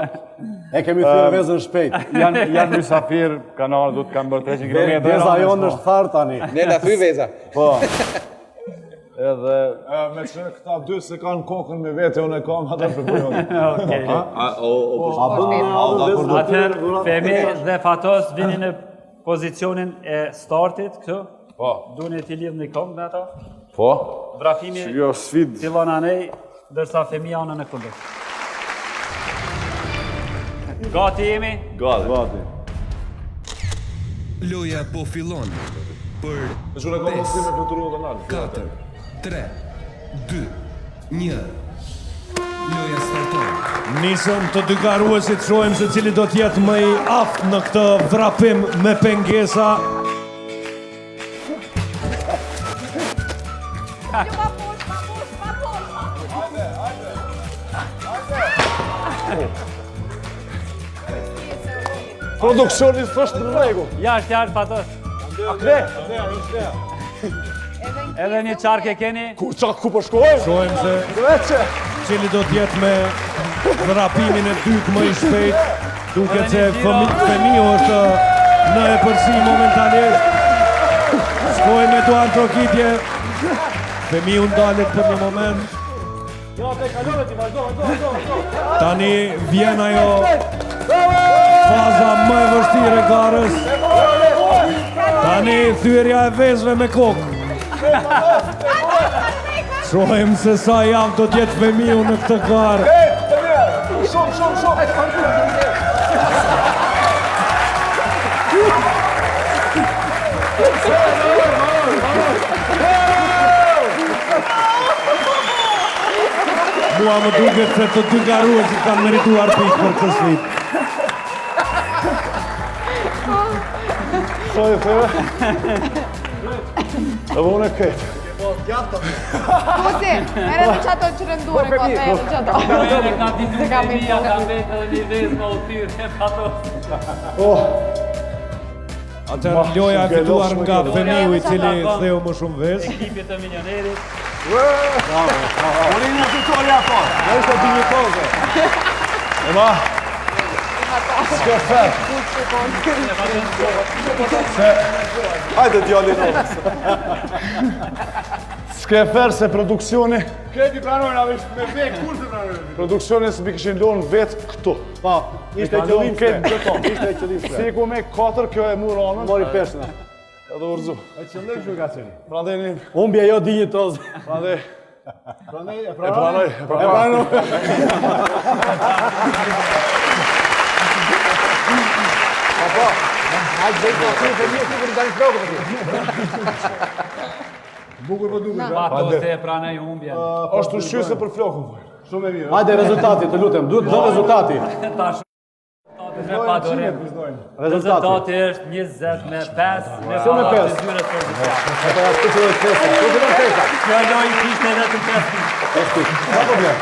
E kemi thyer vezën shpejt. Janë mysafir, kanal do të kanë bërë 300 km. Veza jonë është tharë tani. Ne na thy veza. Po. Edhe me që këta 2 se kanë kokën me vete, unë e kam ata përbujoni. Atëherë, Femi dhe Fatos vini në pozicionin e startit, këtu. Po. Duni t'i lidhni këmbë me ata. Po? Vrapimi Jo, sfid. fillon anej, dërsa Femia anën e kundër. Gati jemi? Gati. Loja po fillon për 4, 3, 2, 1. Loja starton. Nisëm të dy garuesit, shohim se cili do t'jetë më i aftë në këtë vrapim me pengesa. Produksioni s'është në rregull. Jashtë, patos. Edhe një qark e keni? Ku po shkojmë? Shohim se cili do t'jetë me vrapimin e dytë më i shpejt, duket se Femiu është në e përsi momentalisht. Shkojmë me duan trokitje. Femiu ndalet për një moment. Tani vjen ajo faza më e vështirë e garës. Tani thyerja e vezëve me kokë. Shohim se sa jam do t'jetë Femiu në këtë garë. Shumë. Mua më duket se të dy garuesit kanë merituar pikë për këtë sfidë. Soj, theve. E vone këtë. Kusi, mere në qato që rëndure, po, mere në qato. Se kam i Femia ka vetë edhe një vezë më u tyrë, e patos. Atëherë loja e fituar nga Femiu i cili theu më shumë vezë. Ekipit të milionerit. Olina fitoria po. Në ishte dinjitoze. E ma. S'ke fer. Hajde djali novës. S'ke fer se produksioni... Kreti pranojnë, avesh me vek, kur të pranojnë? Produksioni s'bi kishin lonë vetë këtu. Pa, ishte qëllim këtë se. beton. Ishte qëllim se. Si ku me 4, kjo e mur anën. Mori peshna. Edhe urzu. E qëllim që ka qëllim. Prandaj një... Umbje jo dinjitoze. Prandaj... Pranoj, E pranoj. Papa, hajtë bëjtë po të një të kërë tani flokë për ti. Bukur po duke. Patos e pranoj humbjen. Është ushqyse për flokën. Shumë e mirë. Hajde rezultati, të lutem. Duhet do rezultati. Tash me padorim. Rezultati është 20 me 5 me Shumë me 5. zyret për zyrë. Apo ja të filloj pesa. Ku fillon pesa? Kjo lojë kishte vetëm 5 pikë. Ka problem.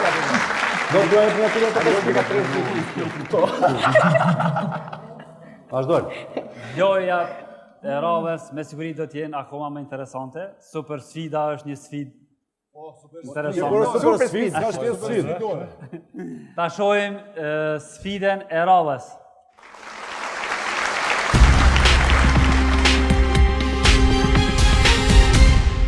Do të duhet në atyre të 5 Vazhdojmë. Loja e radhës me siguri do t'jenë akoma më interesante. Super sfida është një sfidë interesante. Super sfidë, ka sfidë sfidë. Ta shohim sfiden e radhës.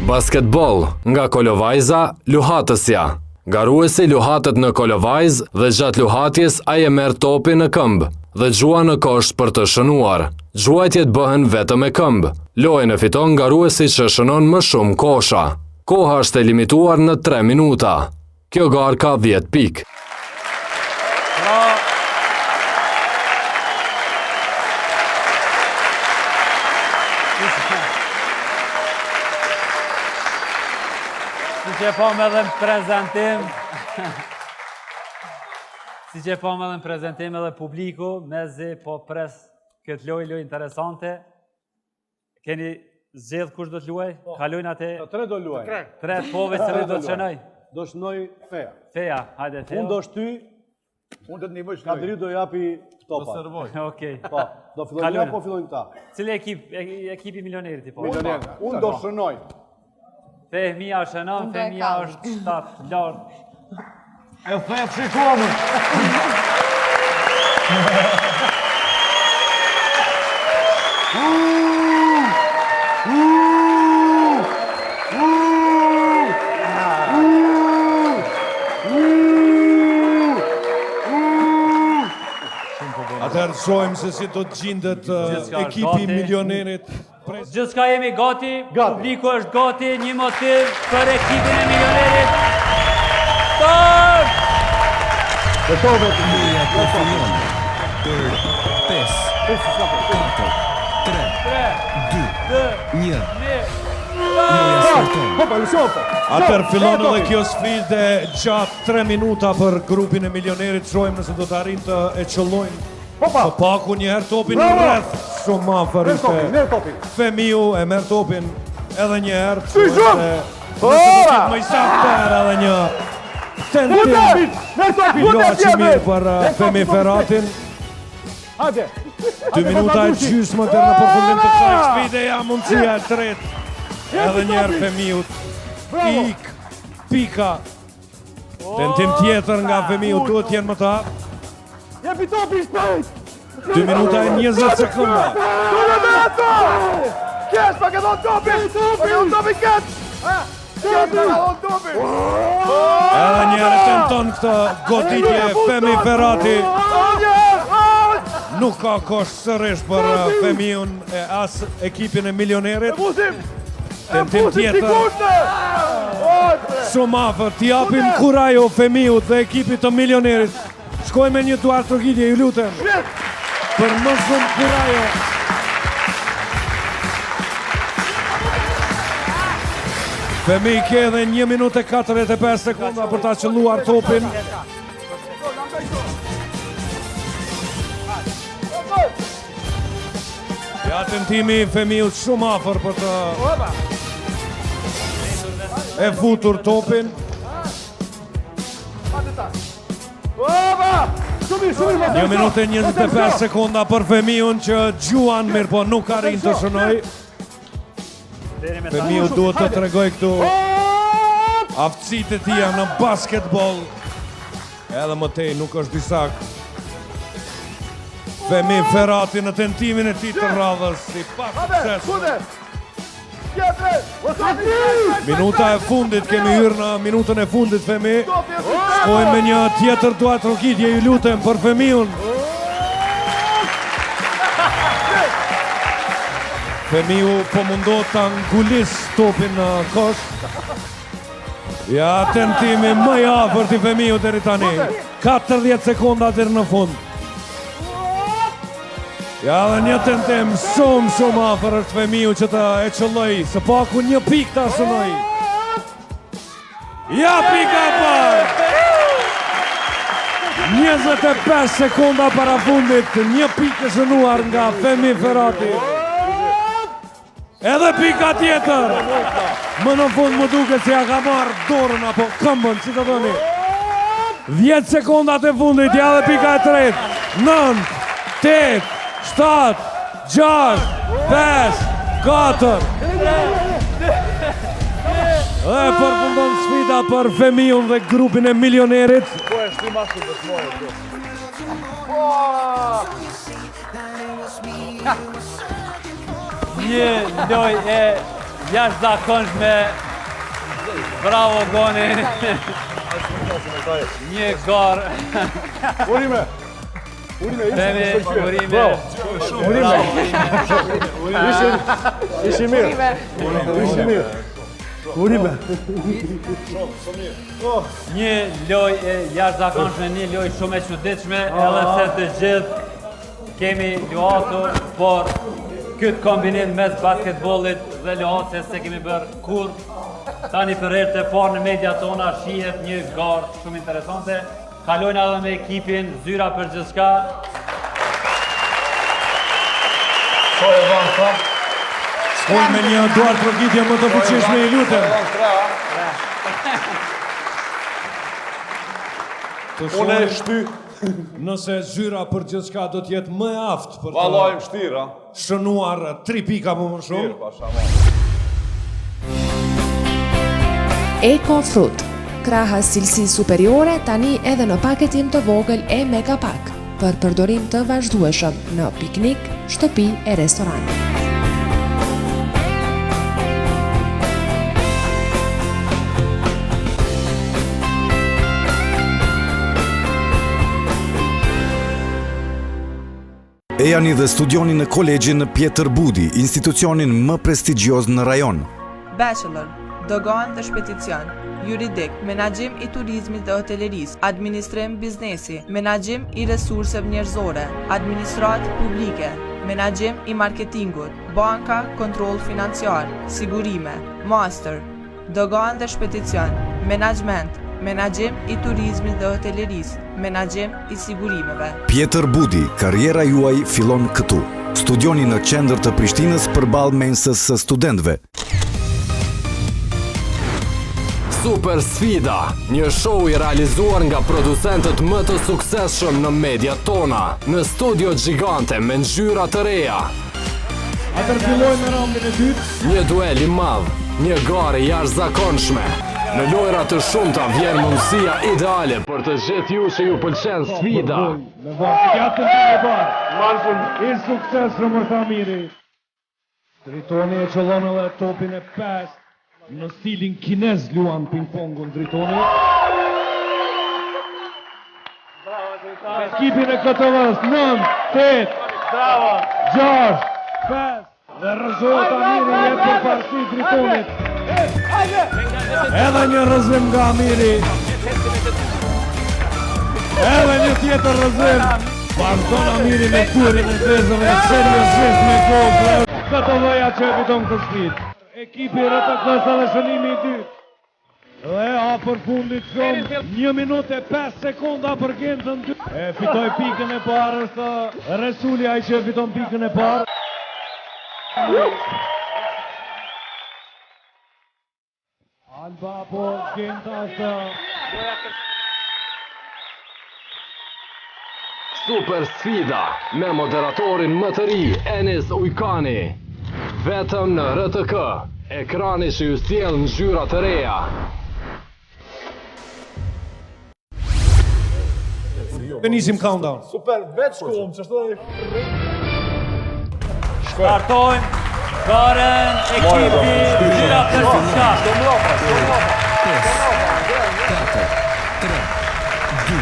Basketbol nga Kolovajza, luhatësja. Garuesi luhatet në Kolovajz dhe gjatë luhatjes ai e merr topin në këmbë dhe gjua në kosht për të shënuar. Gjuajtjet bëhen vetëm me këmbë. Lojën e fiton garuesi që shënon më shumë kosha. Koha është e limituar në 3 minuta. Kjo garë ka 10 pikë. Si që pom edhe në prezentim, edhe publiku, mezi po pres këtë lojë interesante. Keni zgjedh kush do të luaj? Kalojnë atë? 3 do luaj. 3 pove se do të shënoj. Do shënoj Feja. Feja, hajde Feja. Unë do shty. Unë do të nivoj shënoj. Kadri do japi topa. Do servoj. Okej. Po, do fillojnë ja, po fillojnë ta. Cili ekipi milionerit i po? Unë do shënoj. Femia shënon, Femia është 7 lartë. E thejtë shikonë. Atëherë shohim se si do të gjendet ekipi milionerit. Gjithçka jemi gati, publiku është gati, një motiv për ekipin e milionerit. Start! Luja po fillon për 5, 4, 3, 2, 1. Luja starton. Atër fillon edhe kjo sfidë gjatë 3 minuta për grupin e milionerit. Shohim nëse do të arrin të e qëllojnë së paku njëherë topin në rreth. Shumë afër ishte Femiu e merr topin edhe njëherë. Nëse do të më i saktë edhe një tentim. Jo aq i mirë për Femi Ferratin. 2 minuta e gjysmë deri në përfundim të kësaj sfide, ja mundësia e tretë. Edhe njerë Femiut, pika. Tentim tjetër nga Femiut, duhet jenë më ta. Jepi topi shpejt! 2 minuta e 20 sekunda. Dule me ato! Kesh, pa ke dhon topi! Pa ke dhon topi kesh! Kesh, pa ke dhon topi! Edhe njerë tenton këtë goditje Femi Ferrati. Nuk ka kosh sërish për Femiun e as ekipin e milionerit. Tentim tjetër. Shumë afër, t'i japim kurajo Femiut dhe ekipit të milionerit. Shkoj me një duar trokitje, ju lutem. Për më shumë kurajo. Femi ke edhe 1 minutë e 45 sekunda për ta qëlluar topin. Ja tentimi Femiut shumë afër për të e futur topin. 1 minutë e 25 sekunda për Femiun që gjuan mirë po nuk arrin të shënoj. Femiu duhet të tregoj këtu aftësitë e tija në basketbol. Edhe më tej nuk është disak. Femi Ferrati në tentimin e tij të radhës si pa sukses. Minuta e fundit, kemi hyrë në minutën e fundit Femi. Shkojmë me një tjetër duar trokitje, ju lutem për Femiun. Femiu po mundohet ta ngulis topin në kosh. Ja tentimi më i afërt i Femiut deri tani. 40 sekonda deri në fund. Ja dhe një tentim shumë afër është Femiu që të e qëlloj, së paku 1 pikë ta shënoj. Ja pika parë! 25 sekunda para fundit, 1 pikë e shënuar nga Femi Ferrati. Edhe pika tjetër! Më në fund më duke si ja ka marrë dorën apo këmbën, si të thoni. 10 sekundat e fundit, ja dhe pika e tretë. 9, 8, 7, 6, 5, 4. Dhe përfundon sfida për Femiun dhe grupin e milionerit. Po e shti ma shumë të smojë. Një loj e jashtëzakonshme. Bravo Goni. Një garë. Urime! Urime. Ishi mirë. Urime. Një loj e jashtëzakonshme, një loj shumë e çuditshme, edhe pse të gjithë kemi luatur, por këtë kombinim mes basketbollit dhe luhatës se kemi bërë kur. Tani për herë të parë në media tona shihet një garë shumë interesante. Kalojnë edhe me ekipin, zyra për gjithçka. Shkojnë me një duar trokitje më të fuqishme, i lutem. Unë e shty. Nëse zyra për gjithçka do t'jetë më e aftë për të shënuar 3 pika më shumë. Eco Fruit, kraha cilësi superiore tani edhe në paketim të vogël e Mega Pack, për përdorim të vazhdueshëm në piknik, shtëpi e restoran. Ejani dhe studioni në kolegjin Pjetër Budi, institucionin më prestigjioz në rajon. Bachelor, dogan dhe shpeticion, juridik, menaxhim i turizmit dhe hotelerisë, administrim biznesi, menaxhim i resurseve njerëzore, administratë publike, menaxhim i marketingut, banka, kontroll financiar, sigurime, master, dogan dhe shpeticion, menaxhment, menaxhim i turizmit dhe hotelerisë, menaxhim i sigurimeve. Pjetër Budi, karriera juaj fillon këtu. Studioni në qendër të Prishtinës përballë mensës së studentëve. Super Sfida, një show i realizuar nga producentët më të suksesshëm në mediat tona, në studio gjigante me ngjyra të reja. Atër fillojmë në raundin e dytë. Një duel i madh, një garë jashtëzakonshme. Në lojra të shumta vjen mundësia ideale për të gjithë ju që ju pëlqen sfida. Me bashkë e barë. Marfun, i sukses në Mërthamiri. Dritoni e qëllon edhe topin e 5. Në stilin kinez luan ping-pongun Dritoni. Ekipin e KTV-s 9, 8, 6, 5 dhe rëzohet Amiri jetë për parësi Dritonit. Edhe një rëzim nga Amiri. Edhe një tjetër rëzim. Vazhdon Amiri me turin e vezëve seriosisht me kohë. KTV-ja që e fiton këtë sfidë. Ekipi RTK-s dhe shënimi i dytë. Dhe për fundit shumë 1 minutë e 5 sekonda për Gentën 2. E fitoj pikën e parë, është Resuli ai që fiton pikën e parë. Alba po Genta është Super Sfida me moderatorin më të ri Enis Ujkani. Vetëm në RTK, ekrani që ju sjell ngjyra të reja. Nisim countdown. Super, vetë shkullëm, që shtoj... Startojmë garën ekipi ngjyra për Shka. 5, 4, 3, 2,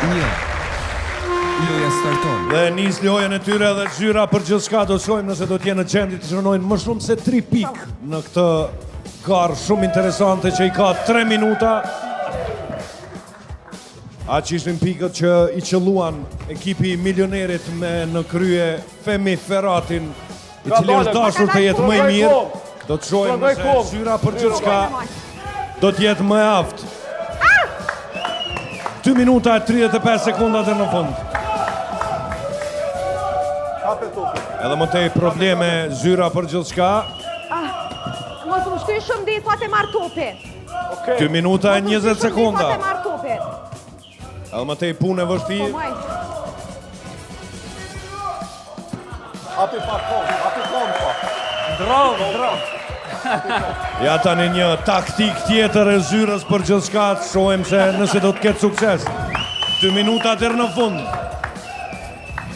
1. Loja starton. Dhe nis lojën e tyre dhe ngjyra për gjithçka do shojmë nëse do t'jenë në gjendje të shënojnë më shumë se 3 pikë në këtë garë shumë interesante që i ka 3 minuta. Aq ishin pikët që i qelluan ekipi i milionerit me në krye Femi Ferratin, i cili është dashur të jetë më i mirë. Do të shojmë nëse ngjyra për gjithçka do të jetë më e aftë. 2 minuta e 35 sekonda deri në fund. Edhe më tej probleme zyra për gjithçka. Mos më shtyj shumë ditë pa të marr topi. 2 minuta e 20 sekonda. Pa të marr topi. Edhe më tej punë e vështirë. Api pa kom. Ndro. Ja tani një taktik tjetër e zyrës për gjithçka, shohim se nëse do të ketë sukses. 2 minuta deri në fund.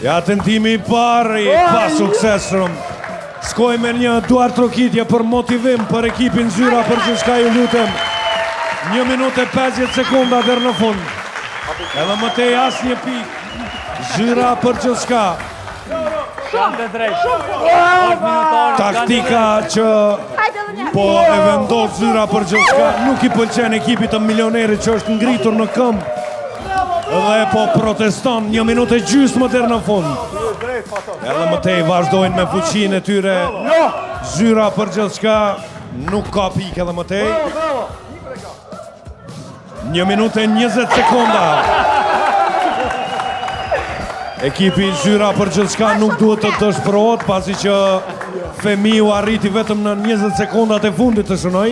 Ja tentimi i parë i pa suksesshëm. Shkoj me një duartrokitje për motivim për ekipin zyra për gjithçka, ju lutem. 1 minutë e 50 sekonda deri në fund. Edhe më tej asnjë pikë. Zyra për gjithçka. Taktika që po e vendos zyra për gjithçka nuk i pëlqen ekipit të milionerit që është ngritur në këmbë dhe po proteston 1 minutë e gjysmë deri në fund. Edhe më tej vazhdojnë me fuqinë e tyre. Zyra për gjithçka nuk ka pikë edhe më tej. 1 minutë e 20 sekonda. Ekipi zyra për gjithçka nuk duhet të dëshpërohet pasi që Femiu arriti vetëm në 20 sekondat e fundit të shënoj.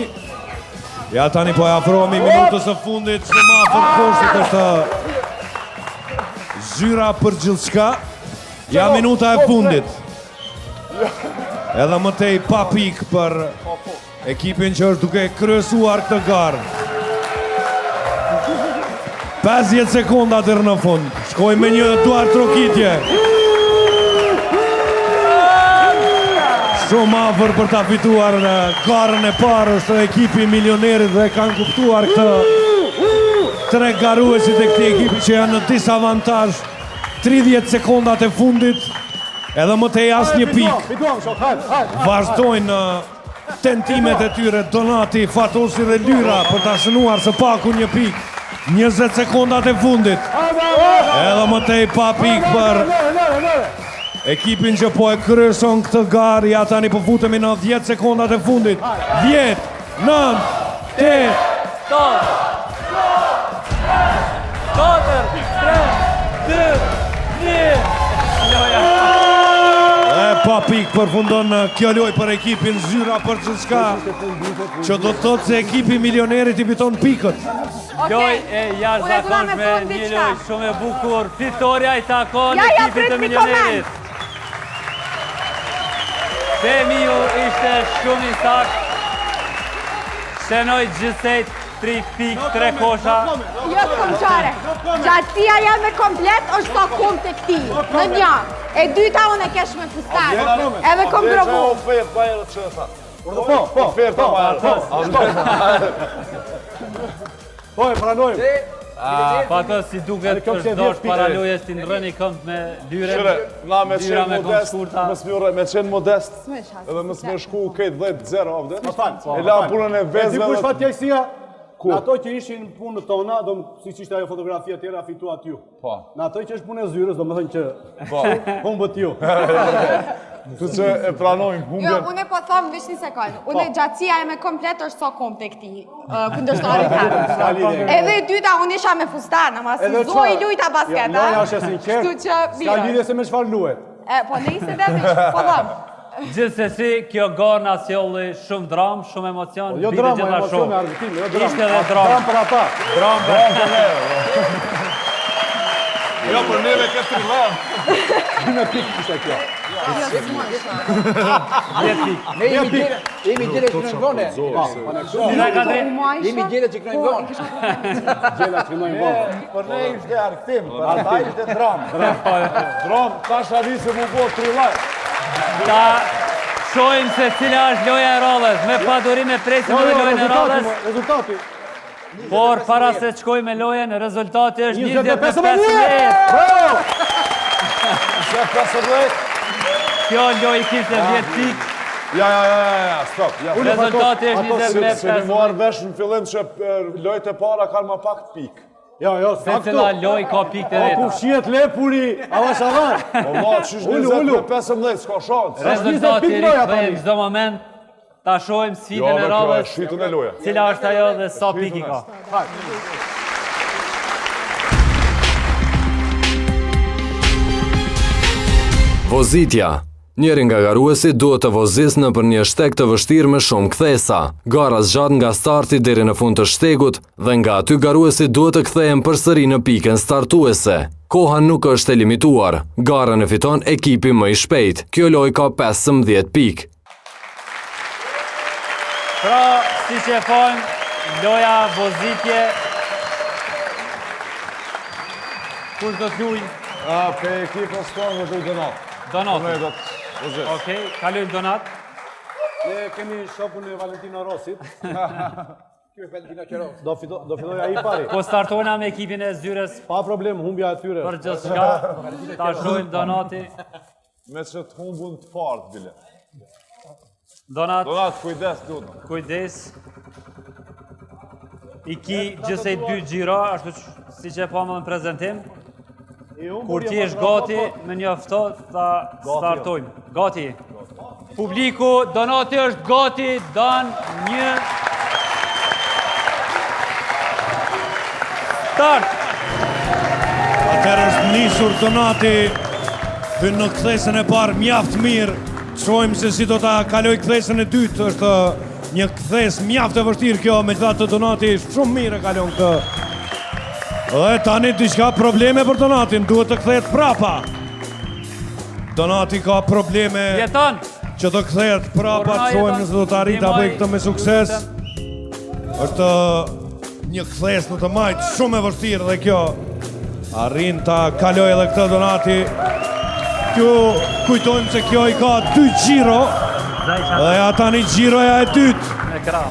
Ja tani po e afrohemi minutës së fundit, shumë afër koshtit është zyra për gjithçka. Ja minuta e fundit. Edhe më tej pa pikë për ekipin që është duke kryesuar këtë garë. 50 sekonda deri në fund. Shkoj me një duartrokitje. Shumë afër për ta fituar në garën e parë është ekipi milionerit dhe kanë kuptuar këtë 3 garuesit e këtij ekipi që janë në disavantazh. 30 sekondat e fundit Edhe më tej as një pikë. Fituam, shok, hajde. Vazhdojnë tentimet e tyre Donati, Fatosi dhe Lyra për ta shënuar së paku një pikë. 20 sekondat e fundit. Edhe më tej pa pikë për ekipin që po e kryeson këtë garë. Ja tani po futemi në 10 sekondat e fundit. 10, 9, 8, 4, 3, 2, 1. Pa pikë përfundon kjo lojë për ekipin Zyra për gjithçka, që do të thotë se ekipi milionerit I fiton pikët. Lojë e jashtëzakonshme, një lojë shumë e bukur. Fitoria I takon ekipit të milionerit. Premiu ishte shumë I saktë. Shënoj gjithsejt 3 pikë, 3 kosha. Jo të komqare, gjatësia jam e komplet është sa kom të këti, në një. E dyta unë e kesh me fustarë, edhe kom grobu. Ofertë pa erë që e tha. Ofertë pa erë. Po e pranojmë. Pato si duket është dosh para lojës ti ndrëni kënd me Lyren. Shire, na me Lyra qenë me kënd modest, shkurta. me qenë modest, edhe më s'me shku këtë 10-0 avde. E la punën e vezve. E di kush fatkeqësia? Në ato që ishin punët tona, si që ishte ajo fotografia tjera, fituat ju. Në ato që është punë e Zyrës, do më thënë që humbët ju. Tu që e pranojnë humbjen. Jo, unë po thomë vish një sekundë. Unë gjatësia e me komplet është sa kom të këti, kundërshtarit herë. Edhe dyta, unë isha me fustan, ama si zoj lujta basketa. Loja është e sinqert, s'ka lidhje se me çfarë luhet. Po në isi dhe vish, po dhëmë. Gjithsesi, kjo garë na sjolli shumë dramë, shumë emocion, Jo bide drama, gjitha emocion shumë. me argëtim, jo drama. Ishte dhe dramë. Dramë për ata. Dramë për ne. Jo, për neve këtë trillan. Dyme pikë kështë kjo. 10 pikë. Ne jemi gjele që kënojnë vone. Jemi gjele që kënojnë vone. Gjela që kënojnë vone. Për ne ishte argëtim, për ata ishte dramë. Dramë, ta shavise mu bo trillan. Ta shojmë se cila është loja e radhës, me padurim e presim dhe lojën e radhës. Rezultati. Por para se të shkoj me lojën, rezultati është 25-15. 25. Kjo lojë kishte 10 pikë. Ja, stop. Rezultati është 25-15. Se një muar vesh në fillim që lojtë e para kanë ma pak pikë. Jo, Se cila lojë ka pikë të O, ku veta. shiet le puri, avash avan. O, ma, qysh 20-15, s'ka shansë. Rezultati rikëthejmë çdo moment, ta shojmë sfidën e radhës, shitën e loja. cila është ajo dhe sa pikë ka. Vozitja. Njëri nga garuesi duhet të vozis në për një shteg të vështirë me shumë kthesa. Gara zgjat nga starti deri në fund të shtegut dhe nga aty garuesi duhet të kthehen përsëri në pikën startuese. Koha nuk është e limituar. Garën e fiton ekipi më I shpejt. Kjo lojë ka 15 pikë. Pra, si që e pojmë, loja vozitje. Kush do t'luj? Pe ekipës tonë do t'u donat. Donat. Okej, kalojmë donat. Ne kemi shokun e Valentino Rossit. Kjo është Valentino Qeros. Do fitoj ai pari. Po startojna me ekipin e Zyrës Pa problem, humbja e tyre. për gjithçka. Ta shojmë donati. Me që të humbun të fartë, bile. Donat, Donat, kujdes, duhet. kujdes. I ki gjithsej 2 gjiro, ashtu që si që e po më në prezentim. Kur ti është gati, me një ftot, ta startojmë. Gati. Publiku, donati është gati, don një... Start! Atëherë është nisur donati, hyn në kthesën e parë mjaft mirë. Shohim se si do ta kaloj kthesën e dytë, është një kthes mjaft e vështirë kjo, megjithatë donati shumë mirë e kalon këtë. Dhe tani diçka probleme për Donatin, duhet të kthehet prapa. Donati ka probleme Jeton! që të kthehet prapa, të shohim nëse do të arrit apo këtë me sukses. Është një kthes në të majtë shumë e vështirë dhe kjo arrin ta kaloj edhe këtë Donati. Kjo kujtojmë se kjo I ka 2 gjiro dhe ja tani gjiroja e dytë. Me krah.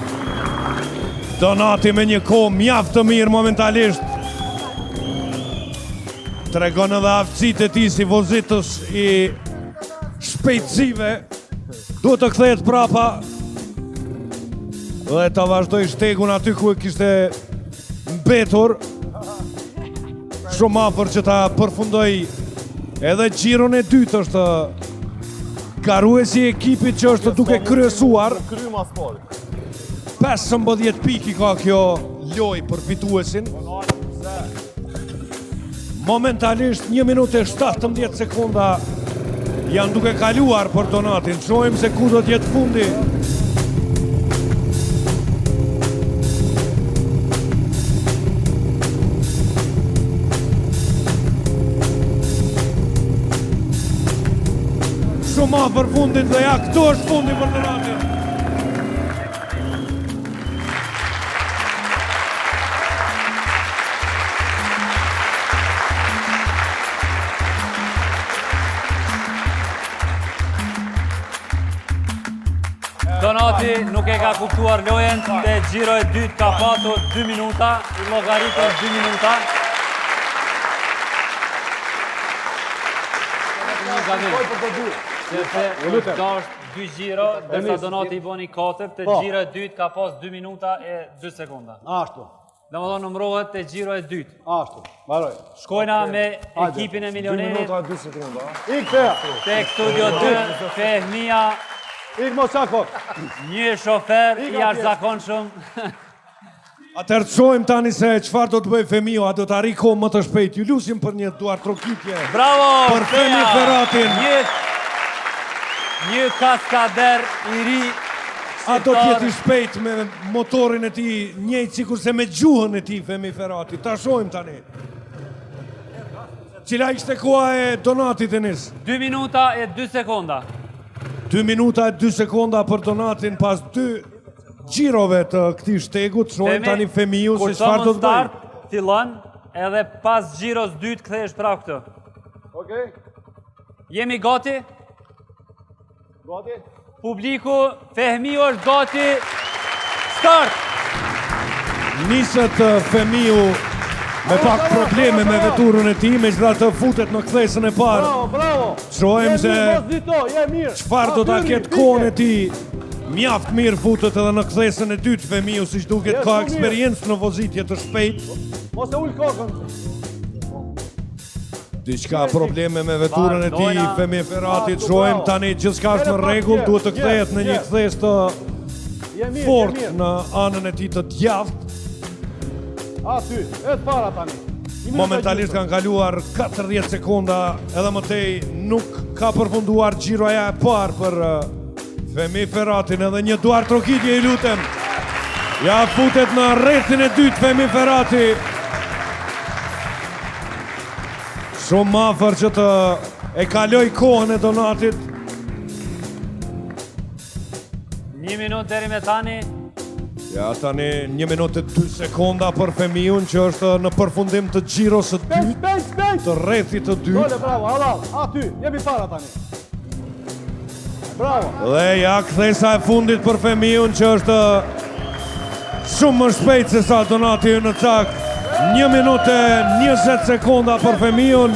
Donati me një kohë mjaft të mirë momentalisht. Tregon edhe aftësitë e tij si vozitës I shpejtësive duhet të kthehet prapa dhe ta vazhdoj shtegun aty ku e kishte mbetur. Shumë afër që ta përfundoj edhe gjiron e dytë. Është garuesi i ekipit që është duke kryesuar. 15 piki ka kjo lojë për fituesin. Momentalisht 1 minutë e 17 sekunda janë duke kaluar për Donatin. Shohim se ku do të jetë fundi. Shumë afër fundit dhe ja këtu është fundi për Donatin. Donati nuk e ka kuptuar lojen, te gjiro e dytë ka patur 2 minuta, i llogaritur 2 minuta. Sepse ka është 2 gjiro, dërsa Donati i boni 4, te gjiro e dytë ka pas 2 minuta e 2 sekunda. Ashtu. Domethënë numërohet te gjiro e dytë. Ashtu. Varoj. Shkojna me ekipin e milionerit. 2 minuta e 2 sekunda. Tek studio 2, Fehmia. Mo Çakok. Një shofer i jashtëzakonshëm. Atëherë të shohim tani se çfarë do të bëjë Femio, a do të arrijë kohë më të shpejt. Ju lusim për një duartrokitje. Bravo! Për Femi Ferratin. Një kaskader i ri. A do të jetë i shpejt me motorin e tij, njëjtë sikurse me gjuhën e tij Femi Ferrati. Ta shohim tani. Cila ishte koha e Donatit Enis? 2 minuta e 2 sekonda. 2 minuta e 2 sekonda për Donatin pas 2 gjirove të këtij shtegut. Shohim tani Femiu se çfarë do të bëjë. Fillon edhe pas gjiros dytë kthehesh prapë këtë. Okej. Jemi gati? Gati. Publiku, Fehmiu është gati. Start! Niset Femiu me pak probleme me veturën e tij, megjithatë futet në kthesën e parë. Bravo. Shohim se çfarë do ta ketë kohën e tij. Mjaft mirë futet edhe në kthesën e dytë Femiu, siç duket ka eksperiencë në vozitje të shpejtë. Mos e ul kokën. Diçka probleme me veturën e tij Femi Ferratit. Shohim tani gjithçka është në rregull, duhet të kthehet në një kthes të fort në anën e tij të djathtë. Aty, e të para tani. Momentalisht kanë kaluar 40 sekonda, edhe më tej nuk ka përfunduar gjiroja e parë për Femi Ferratin, edhe një duartrokitje i lutem. Ja futet në rrethin e dytë Femi Ferrati. Shumë afër që të e kaloj kohën e Donatit. 1 minutë deri me tani. Ja, tani 1 minutë e 2 sekonda për Femiun që është në përfundim të gjiros së dytë, të rrethit të dytë. Dole, bravo, halal, aty, jemi para tani. Bravo. Dhe ja kthesa e fundit për Femiun që është shumë më shpejt se sa Donati në cak. 1 minutë e 20 sekonda për Femiun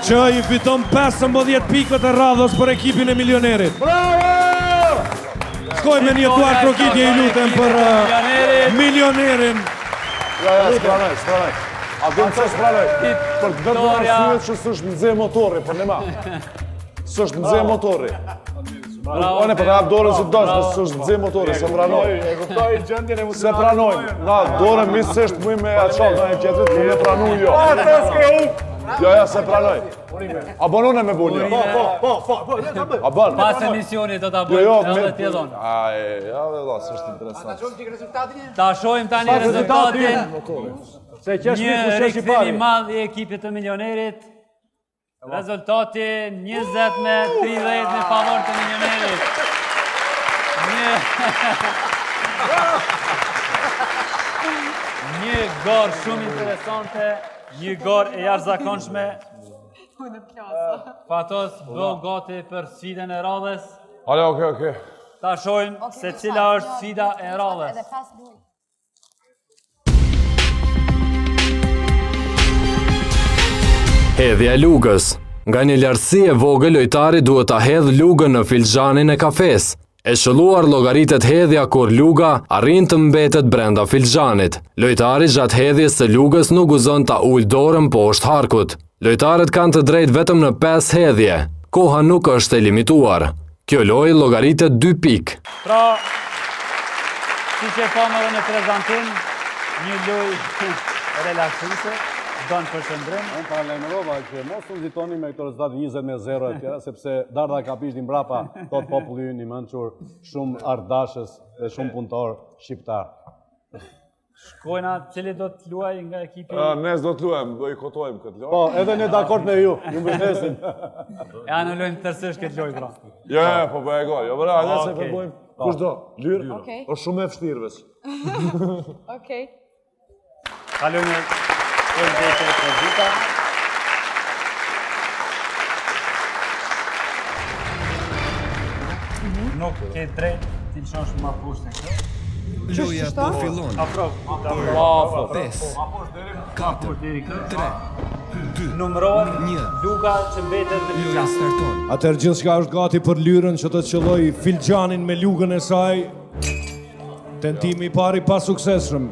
që i fiton 15 pikët e radhës për ekipin e milionerit. Bravo! Shkoj me një duartrokitje i lutem për milionerin. Ja, spranoj. A do të spranoj? Për të vetëm arsyet që s'është nxeh motori, po nema. S'është nxeh motori. Unë po hap dorën si dosh, s'është nxeh motori, se pranoj. E kuptoj gjendjen e Se pranoj. Na, dorën misisht më me atë në tjetër, po më pranuj jo. Ja, se pranoj. A bonone me bunjo? Po. A bon? Pas emisionit do ta bëjmë edhe tjetër. Ja, valla, s'është interesant. Ta shohim tani rezultatin. Se qesh Një ku shesh i rikthim i pari. madh i ekipit të milionerit. Rezultati 20 me 30 në favor të milionerit. Një gorë shumë interesante, një gorë e jashtëzakonshme. Fatos bëu gati për sfidën e radhës. Ale, okay. Ta shohim se cila është sfida e radhës. Hedhja lugës. Nga një lartësi e vogël, lojtari duhet ta hedh lugën në filxhanin e kafes. E shëlluar llogaritet hedhja kur luga arrin të mbetet brenda filxhanit. Lojtari gjatë hedhjes së lugës nuk guzon ta ulë dorën poshtë harkut. Lojtarët kanë të drejtë vetëm në 5 hedhje. Koha nuk është e limituar. Kjo lojë llogaritet 2 pikë. Pra, siç e pamë edhe në prezantim, një lojë relaksuese, don përshëndrim. Unë paralajmërova që mos u nxitoni me këto rezultate 20-0 e tjera, sepse Darda ka pishtin mbrapa, thot populli ynë i mençur, shumë ardashës dhe shumë punëtor shqiptar. Shkojna, cili do të luaj nga ekipi? Ne do të luajmë, bojkotojmë këtë lojë. Po, edhe ne dakord me ju mbështesim. Ja, në lojmë tërësisht këtë lojë, pra. Jo, po bëj gol. Jo, bra, ne se përbojmë. Kush do? Lyrë? Okej. Është shumë e vështirë veç. Okej. Kalojmë përgjithë për dita. Nuk ke drejt ti shosh më poshtë këtu. Loja po fillon. Aprov. 5, 4, 3, 2, numërohet luga që mbetet në loja starton. Atëherë gjithçka është gati për lyrën që të qëlloj filxhanin me lugën e saj. Tentimi i pari pa suksesshëm.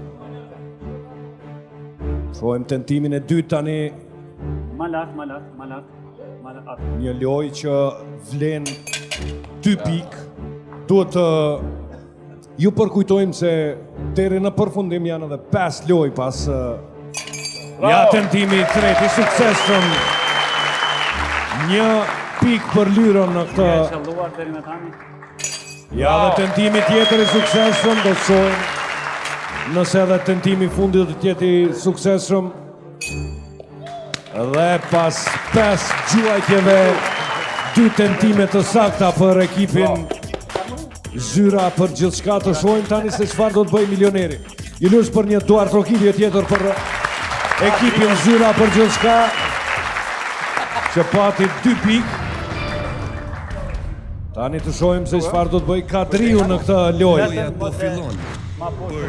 Shohim tentimin e dytë tani. Ma lart. Një lojë që vlen 2 pikë. Duhet të ju përkujtojmë se deri në përfundim janë edhe 5 lojë pas ja tentimi i tretë i suksesshëm. 1 pikë për lyrën në këtë. Shëlluar deri me tani. Ja dhe tentimi tjetër i suksesshëm, do të shohim nëse edhe tentimi i fundit do të jetë i suksesshëm. Dhe pas 5 gjuajtjeve, 2 tentime të sakta për ekipin Zyra për gjithçka. Të shohim tani se çfarë do të bëjë milioneri. I lush për një duar trokitje tjetër për ekipin Zyra për gjithçka, që pati 2 pikë. Tani të shohim se çfarë do të bëjë Kadriu në këtë lojë. Loja po fillon. Për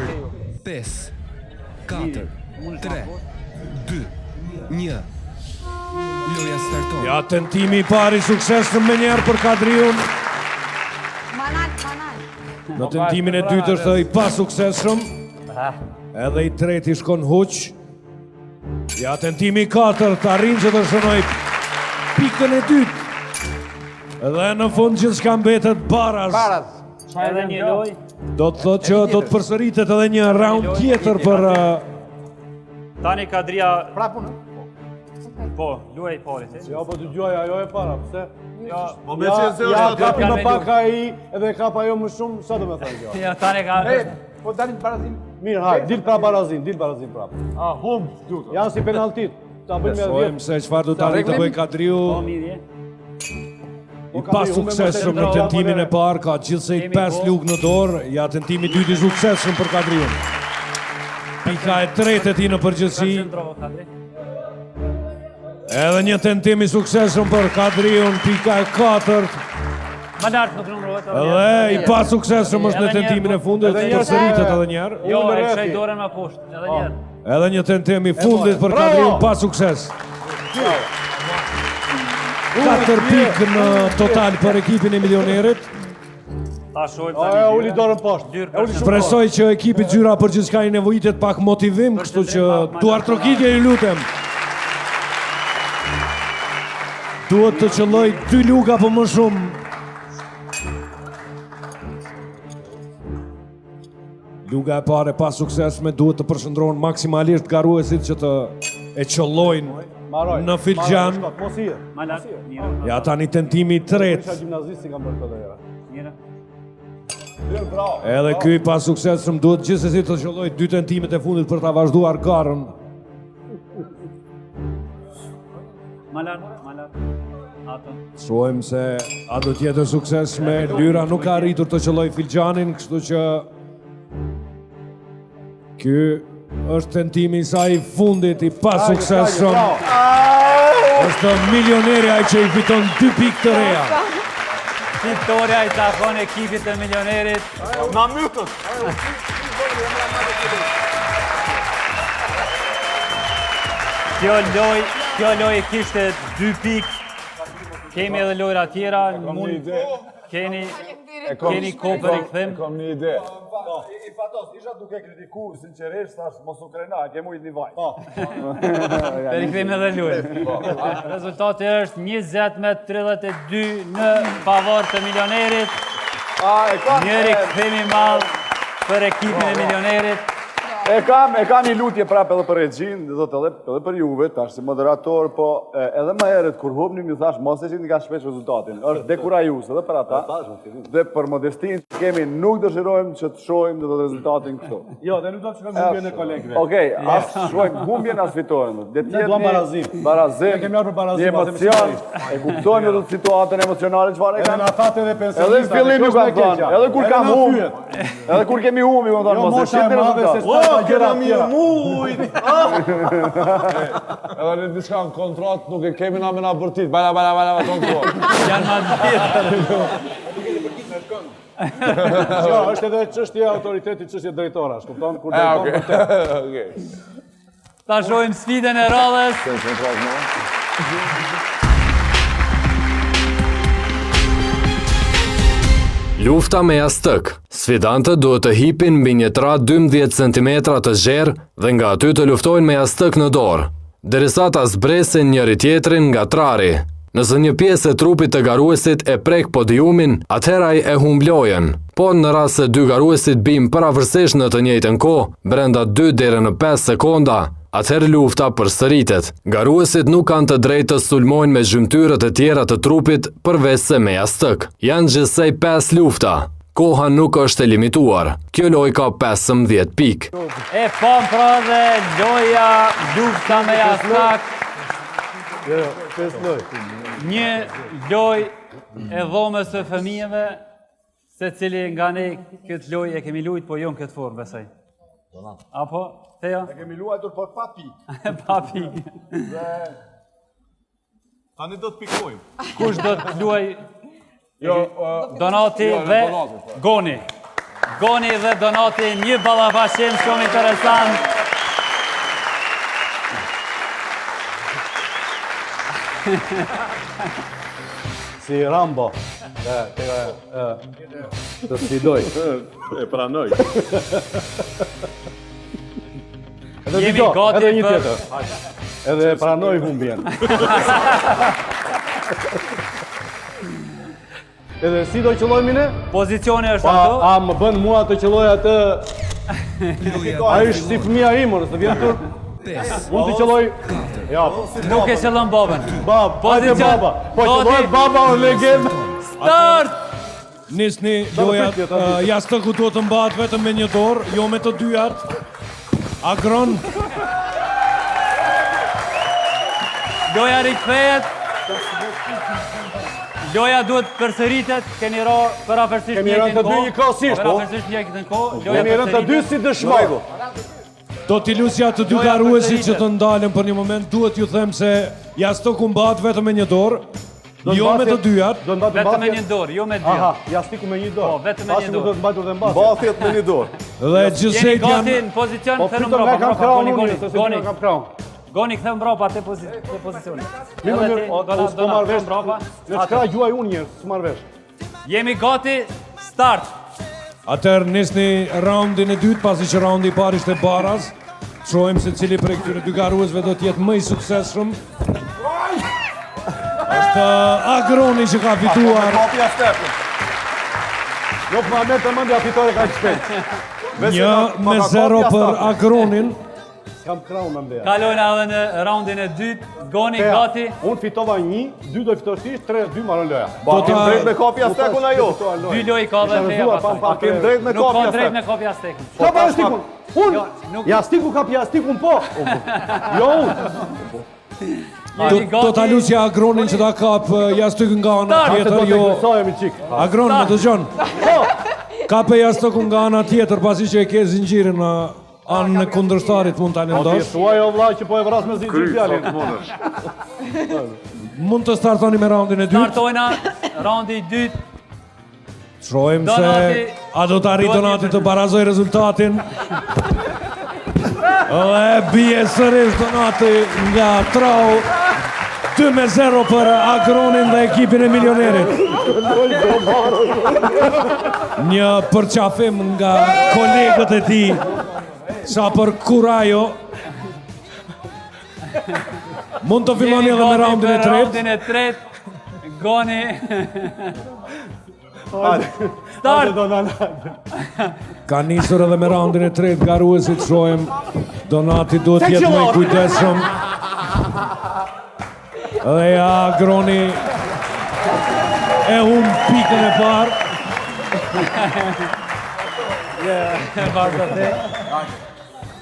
5, 4, 3, 2, 1. Loja starton. Ja tentimi i pari suksesshëm më njëherë për Kadriun. Manal. Në tentimin e dytë është i pa suksesshëm. Edhe i treti shkon huq. Ja tentimi i katërt arrin që të shënoj pikën e dytë. Dhe në fund gjithçka mbetet baraz. Edhe një lojë. Do të thotë që do të përsëritet edhe një raund tjetër për Tani Kadria. Prapun. Po, luaj pari. Jo, po dëgjoj, ajo e para, pse? Po me që se Ja kapi më pak ai edhe kap ajo më shumë, sa do më thënë kjo? Ja, tani ka. Po dalin barazim. Mirë, hajde, dil pra barazim prap. hum, duke. Janë si penaltit. Ta bëjmë me shohim se çfarë do tani të bëjë Kadriu. I pa suksesshëm në tentimin e parë, ka gjithsej 5 lugë në dorë. Ja tentimi i dytë i suksesshëm për Kadriun. Pika e tretë e tij në përgjithësi. Edhe një tentim i suksesshëm për Kadriun, pika e 4. Më lart nuk numërohet. Dhe i pa suksesshëm është në tentimin e fundit, përsëritet edhe një herë. Jo, e kshej dorën më poshtë, edhe një herë. Edhe një tentim i fundit për Kadriun pa sukses. 4 pikë në total për ekipin e milionerit. Ta shohim tani. Uli dorën poshtë. Shpresoj që ekipi Zyra për gjithçka i nevojitet pak motivim, kështu që duar trokitje ju lutem. Duhet të qëlloj 2 luga për më shumë. Luga e pare pa suksesshme duhet të përshëndrohen maksimalisht garuesit që të e qëllojnë në filxhan. Ja tani tentimi i tretë. Edhe ky pa suksesshëm duhet gjithsesi të qëlloj 2 tentimet e fundit për ta vazhduar garën. Malar. Shohim se a do tjetër suksesshme. Lyra nuk ka arritur të qëlloj filxhanin, kështu që ky është tentimi i saj i fundit i pa suksesshëm. Është milioneri ai që i fiton 2 pikë të reja. Fitoria i takon ekipit të milionerit. Na mytët. Kjo loj kishte 2 pikë Kemi edhe lojra tjera, keni kohë për rikthim. Kam një ide. I fatos, isha duke kritiku, sinqerisht, thash mos u krena, ke mujt një vaj. Për rikthim edhe lojë. Rezultati është 20-32 në favor të milionerit. Një rikthim i madh për ekipin e milionerit. E kam një lutje prapë edhe për regjin, edhe për juve, tash si moderator, po edhe më herët kur hubnim ju thash mos e qini ka shpesh rezultatin. Është dekurajus edhe për ata, dhe për modestin që kemi nuk dëshirojmë që të shohim dhe rezultatin këto. Jo, dhe nuk do të shkojmë humbjen e kolegëve. Okej, as shojmë humbjen as fitoren. Dhe tjetë barazim, një emocion, e kuptojmë edhe situatën emocionale çfarë e kanë. Edhe në fillim ju kanë thënë, edhe kur kam humbje, edhe kur kemi humbje, më thonë mos e qini rezultatin. Këra mirë mujt! Edhe në diska në kontrat nuk e kemi na me na bërtit, bala tonë këto. Janë ma dhjetë. Është edhe çështja autoriteti, çështja drejtorash, kupton? Kur do të vërtet. Ta shohim sfidën e radhës. Lufta me jastëk. Sfidantët duhet të hipin mbi një trat 12 cm të zgjerë dhe nga aty të luftojnë me jastëk në dorë, derisa ta zbresin njëri tjetrin nga trari. Nëse një pjesë e trupit të garuesit e prek podiumin, atëherë ai e humb lojën. Po në rast se dy garuesit bimë pavarësisht në të njëjtën kohë, brenda 2 deri në 5 sekonda, atëherë lufta përsëritet. Garuesit nuk kanë të drejtë të sulmojnë me zhymtyrët e tjera të trupit përveç se me jastëk. Janë gjithsej 5 lufta. Koha nuk është e limituar. Kjo lojë ka 15 pikë. E pam pra dhe loja lufta me jastëk. Një lojë e dhomës së fëmijëve, se cili nga ne këtë lojë e kemi luajtur, po jo në këtë formë, besoj. Apo? Teja? E kemi luajtur, por pa pikë. Pa pikë. Tani do të pikojmë. Kush do të luaj? Donati dhe Goni. Goni dhe Donati, një ballafaqim shumë interesant. Si Rambo. Të sfidoj. E pranoj. Jemi gati edhe një tjetër. Edhe pranoj humbjen. Edhe si do qëllojmë ne? Pozicioni është ato. A më bën mua të qëlloj atë... A është si fëmija imër, së vjen tërë? Unë të qëlloj... Nuk e qëllon babën. Hajde baba. Po qëlloj baba o legend. Start! Nisni lojat, jastëku duhet të mbahet vetëm me një dorë, jo me të dyjat. Agron. Loja rikthehet. Loja duhet përsëritet, keni ra përafërsisht një këtë kohë. Përafërsisht një këtë kohë. Kemi rënë të dy si dëshmoj. Do t'i lusja të dy garuesit që të ndalen për një moment, duhet ju them se jastëku mbahet vetëm me një dorë, jo me të dyjat. Vetëm me një dorë, jo me dy. Aha, jastiku me një dorë. Po, vetëm me një dorë. Do të mbajtur dhe mbasjet. Mbasjet me një dorë. Dhe gjithsej janë... Jeni gati në pozicion, thënë mbrapa. Goni, këthëm mbrapa te pozicioni. Mirë, s'po marrë vesh. Në qëra gjuaj unë njërë, s'marrë vesh. Jemi gati, start. Atër nisni raundin e dytë, pasi që raundi i parë ishte baraz. Shohim se cili prej këtyre dy garuesve do t'jetë më i suksesshëm. Është Agroni që ka fituar. Jo, për me të mëndja fitore ka shpejt. 1-0 për Agronin. Kam krau me mbeja. Kalojna edhe në raundin e dytë. Goni, gati. Unë fitova 1, 2 do fitosh ti, 3, 2 marrën loja. Ba, kem drejt me kopja stekun ajo. 2 loj ka dhe teja pasaj. A kem drejt me kopja stekun? Nuk ka drejt me kopja stekun. Ka pa jastikun? Unë? Jastiku ka jastikun po. Jo unë. Do ta lusja Agronin që ta kap jastikun nga ana tjetër, jo. Agron, më dëgjon. Kape jastikun nga ana tjetër pasi që e ke zinxhirin në anë në kundërshtarit mund ta lëndosh. Po thuaj o vllai që po e vras me zinxhir fjalën. Mund të startoni me raundin e dytë. Startojna raundi i dytë. Shohim se a do të arrijë Donati të barazoj rezultatin. Dhe bie sërish Donati nga trau. 2-0 për Agronin dhe ekipin e milionerit. Një përqafim nga kolegët e tij, sa për Kurajo. Mund të filloni edhe me raundin e tretë. Raundin e tretë, Goni. Start! Ka nisur edhe me raundin e tretë garuesit, shohem Donati duhet jetë më i kujdesshëm. Dhe ja Agroni e humb pikën e parë.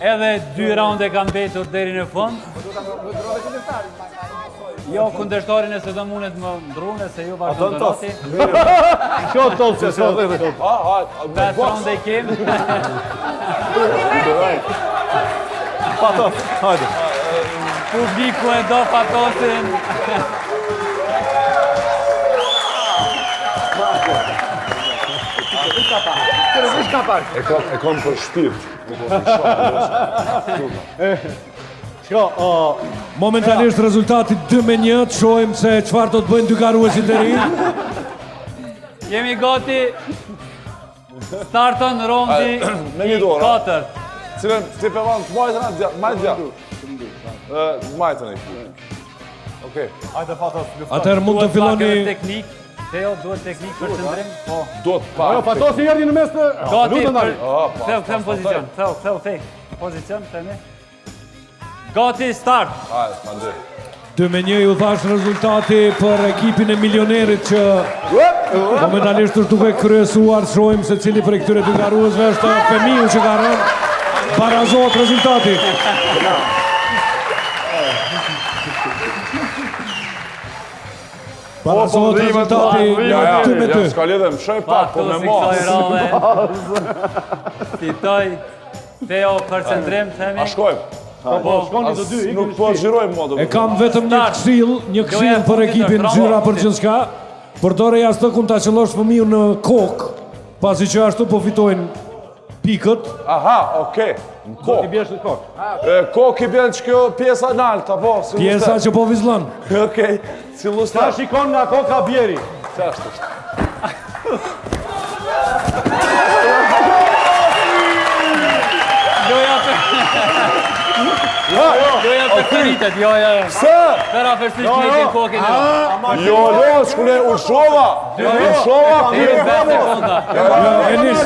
Edhe 2 raunde kam mbetur deri në fund. Jo, kundërshtarin nëse do mundet më ndrune, se ju vazhdo Donati. Qo top se sot. 5 raunde i kem. Patos, hajde. Publiku e do Patosin. E kom për shpirt. Momentalisht rezultati 2-1, të shohim se çfarë do të bëjnë dy garuesit e ri. Jemi gati. Starton raundi i 4. Cilën ti përvan të majtën atë gjatë, majtë gjatë. Majtën e këtë. Okej. Hajde Patos. Atëherë mund të filloni... Teknik. Teo, duhet teknik për qëndrim? Po. Duhet pa. Ajo, Patos i erdi në mes të... Gati për... Them pozicion. Pozicion, themi. Gati, start. Hajde, hajde. 2-1 ju thash rezultati për ekipin e milionerit që momentalisht është duke kryesuar. Shohim se cili për këtyre dy garuesve është Femiu që ka rënë. Barazohet rezultati. Barazohet rezultati 2-2. S'ka lidhe, më shoj pak, po me mos. Fitoj. Teo për qëndrim, themi. A shkojmë? Nuk po zhirojmë modu. E kam vetëm një këshill për ekipin Xhyra për gjithçka. Përdore jashtë ku ta qellosh fëmiu në kokë, pasi që ashtu po fitojnë pikët. Aha, okay. Në kokë. I bjesh në kokë. Kokë i bjen që kjo pjesa nalt, apo? Pjesa që po vizlon. Okej. Si lustar. Ta shikon nga koka bjeri. Ç'është? Joja përsëritet, joja. Pse? Përa përsëritet në kokën. Jo, shkule Urshova.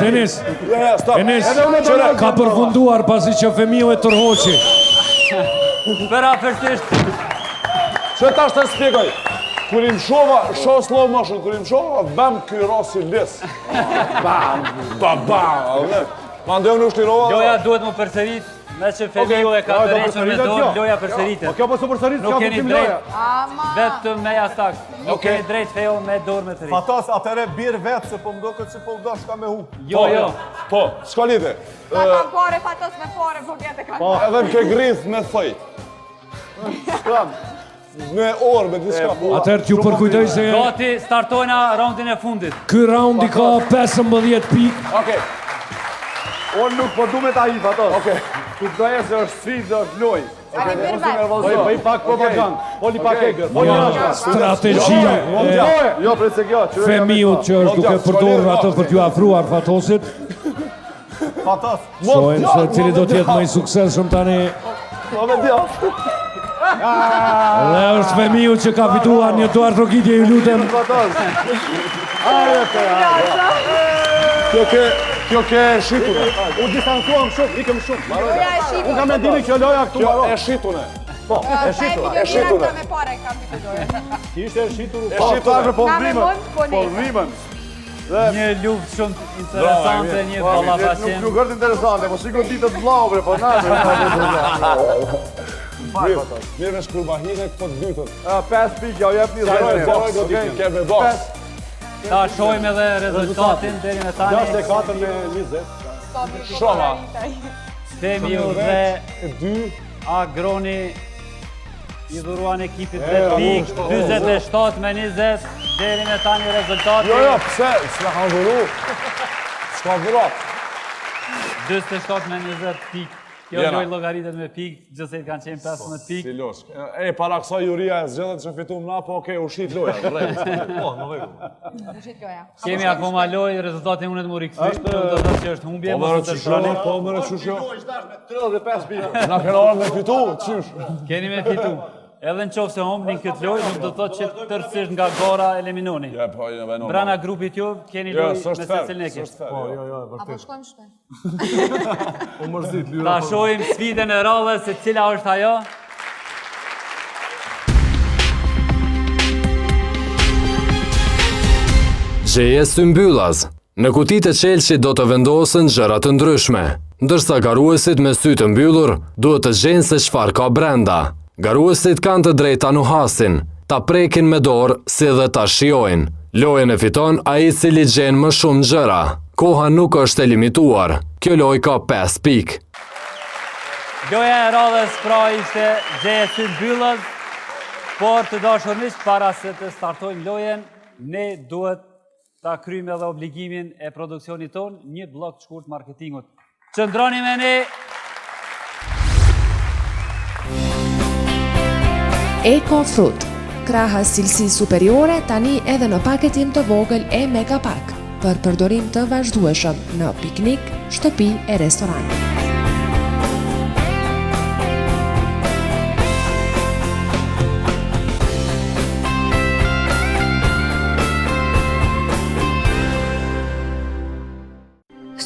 Enis. Ka përfunduar pasi që Femiu e tërhoqi. Përa përsërisht. Që tash të spjegoj? Kur im shova, shoh slow motion, kur im shova, bam ky rosi lis. Bam. Ma ndeu në shtirova. Joja duhet më përsërit. Me që Femiu e ka të reqën me dorë, loja përsëritet. Kjo po së përsërit, nuk keni drejt. Vetëm me jastak. Nuk keni drejt Feo me dorë me të rritë. Patos, atëre birë vetë, se po më do këtë që po më do shka me hu. Jo. Po, s'ka lidhe. Ka kam pare, Patos me pare, po vjetë e ka. Edhe më ke grith me thojt. Shkram. Me orë, me diska. Atëherë t'ju përkujtoj se... Gati, startojna raundin e fundit. Ky raundi ka 15 pikë. Okej. Unë nuk po du me ta hi, Patos. Okej. Ku doje se është sfidë, është loj. Ani mirë vetë. Po i pak propagandë, poli pak egër. Strategjia Jo, pre se kjo. Femiut që është duke përdorur atë për t'ju afruar Patosit. Patos. Shohim se cili do t'jetë më i suksesshëm tani. Dhe është Femiu që ka fituar një duar trokitje, ju lutem. Kjo ke shitune. U distancuam shumë, ikëm shumë. Loja e shitune. Unë kam mendimi që loja këtu Kjo maro. e shitune. Po, e shitune. E shitune. Me pare kam të dojë. Ishte e shitune. E shitune. Po Na me mund, po ne. Një luftë shumë interesante, një ballafaqim. Nuk është interesante, po sikur ditët vllaubre, po na. Mirë me shkurbahine këtë dytët. 5 pikë, ja jep një zero. Kemë box. Ta shohim edhe rezultatin deri me tani. 64 me 20. Shoma. Femiu dhe Agroni i dhuruan ekipit 10 pikë, 47 me 20, deri me tani rezultati. Jo, pse? S'na kanë dhuru. S'ka dhurat. 47 me 20 pikë Kjo lojë llogaritet me pikë, gjithsej kanë qenë 15 pikë. Si losh. Para kësaj juria e zgjedhet që fitum na, po okej, ushit loja. Po, në rregull. Ushit loja. Kemi akoma lojë, rezultatin unë të mu rikthy, do të thotë që është humbje, mos të shtroni. Po më rëshushjo. 35 pikë. Na kanë me fitu, çysh. Keni me fitu. Edhe në qofë se humbnin këtë lojë, nuk do të thotë që tërësisht nga gara eliminoni. Brana grupit ju, keni lojë me secilin e kesh. Apo shkojmë shpe. U mërzit, lyra. Ta shohim sfidën e radhës se cila është ajo. Gjeje symbyllaz. Në kutit e qelshit do të vendosen gjëra të ndryshme, ndërsa garuesit me sy të mbyllur duhet të gjenë se çfarë ka brenda. Garuesit kanë të drejta nuhasin, ta prekin me dorë si dhe ta shijojnë. Lojën e fiton ai i cili gjen më shumë gjëra. Koha nuk është e limituar. Kjo lojë ka 5 pikë. Loja e radhës pra ishte gjeje symbyllaz, por të dashur miq, para se të startojmë lojën, ne duhet ta kryjmë edhe obligimin e produksionit ton, një blok të shkurt marketingut. Qëndroni me ne. Eko Fruit, kraha cilësi superiore tani edhe në paketim të vogël e Megapack, për përdorim të vazhdueshëm në piknik, shtëpi e restoran.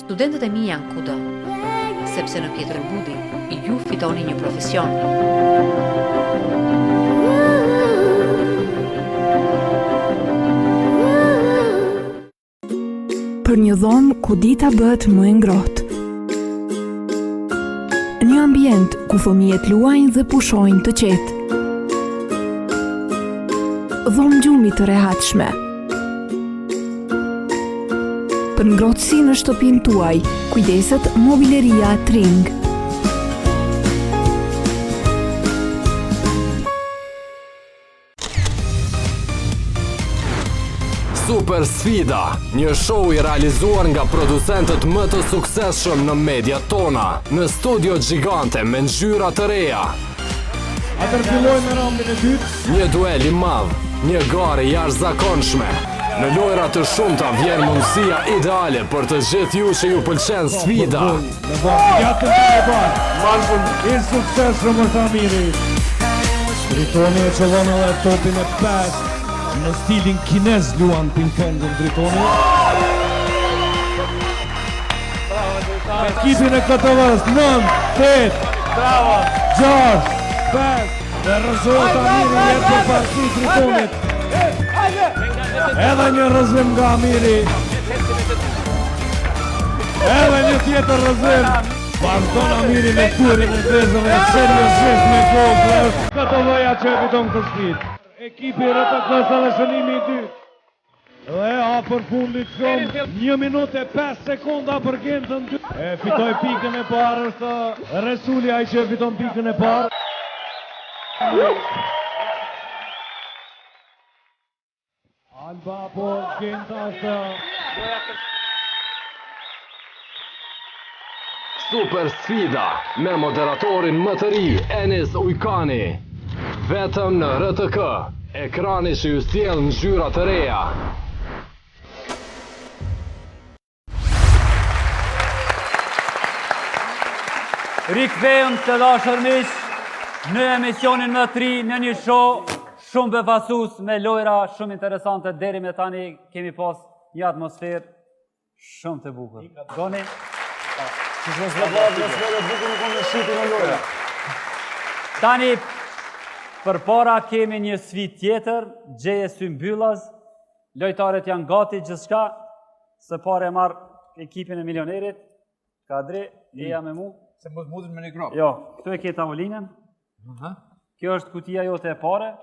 Studentët e mi janë kudo, sepse në Pietrën Budi ju fitoni një profesion. Për një dhomë ku dita bëhet më e ngrohtë. Një ambient ku fëmijët luajnë dhe pushojnë të qetë. Dhomë gjumi të rehatshme. Për ngrohtësi në shtëpinë tuaj, kujdeset Mobileria Tring. Super Sfida, një show i realizuar nga producentët më të suksesshëm në mediat tona, në studio gjigante me ngjyra të reja. Atër fillojmë me raundin e dytë. Një duel i madh, një garë jashtëzakonshme. Në lojra të shumta vjen mundësia ideale për të gjithë ju që ju pëlqen sfida. Gjatë të e barë, marfën i suksesshëm është Amiri. Dritoni e qëllon edhe topin e 5. Në stilin kinez luan ping-pongën Dritoni. Ekipin e KTV-s 9, 8, 6, 5. Dhe rëzohet Amiri jetë për parti Dritonit. Edhe një rëzim nga Amiri. Edhe një tjetër rëzim. Vazhdon Amiri në turin e vezëve seriosisht me kohë. KTV-ja që e fiton këtë sfidë. Ekipi RTK-s dhe shënimi i dytë. Dhe hapër fundit shumë, 1 minutë e 5 sekonda për Gentën 2. E fitoj pikën e parë, është Resuli ai që e fiton pikën e parë. Alba po Genta është... Super Sfida, me moderatorin më të ri, Enis Ujkani. Vetëm në RTK, ekrani që ju sjell ngjyra të reja. Rikthehëm të dashur miq në emisionin më të ri, në një show shumë befasues me lojra shumë interesante. Deri me tani kemi pas një atmosferë shumë të bukur. Doni? Tani përpara kemi një sfidë tjetër, gjeje symbyllaz. Lojtarët janë gati gjithçka. Së pare marr ekipin e milionerit. Kadri, eja me mu. Se mos mundin me një grop. Jo, këtu e ke tavolinën. Kjo është kutia jote e pare.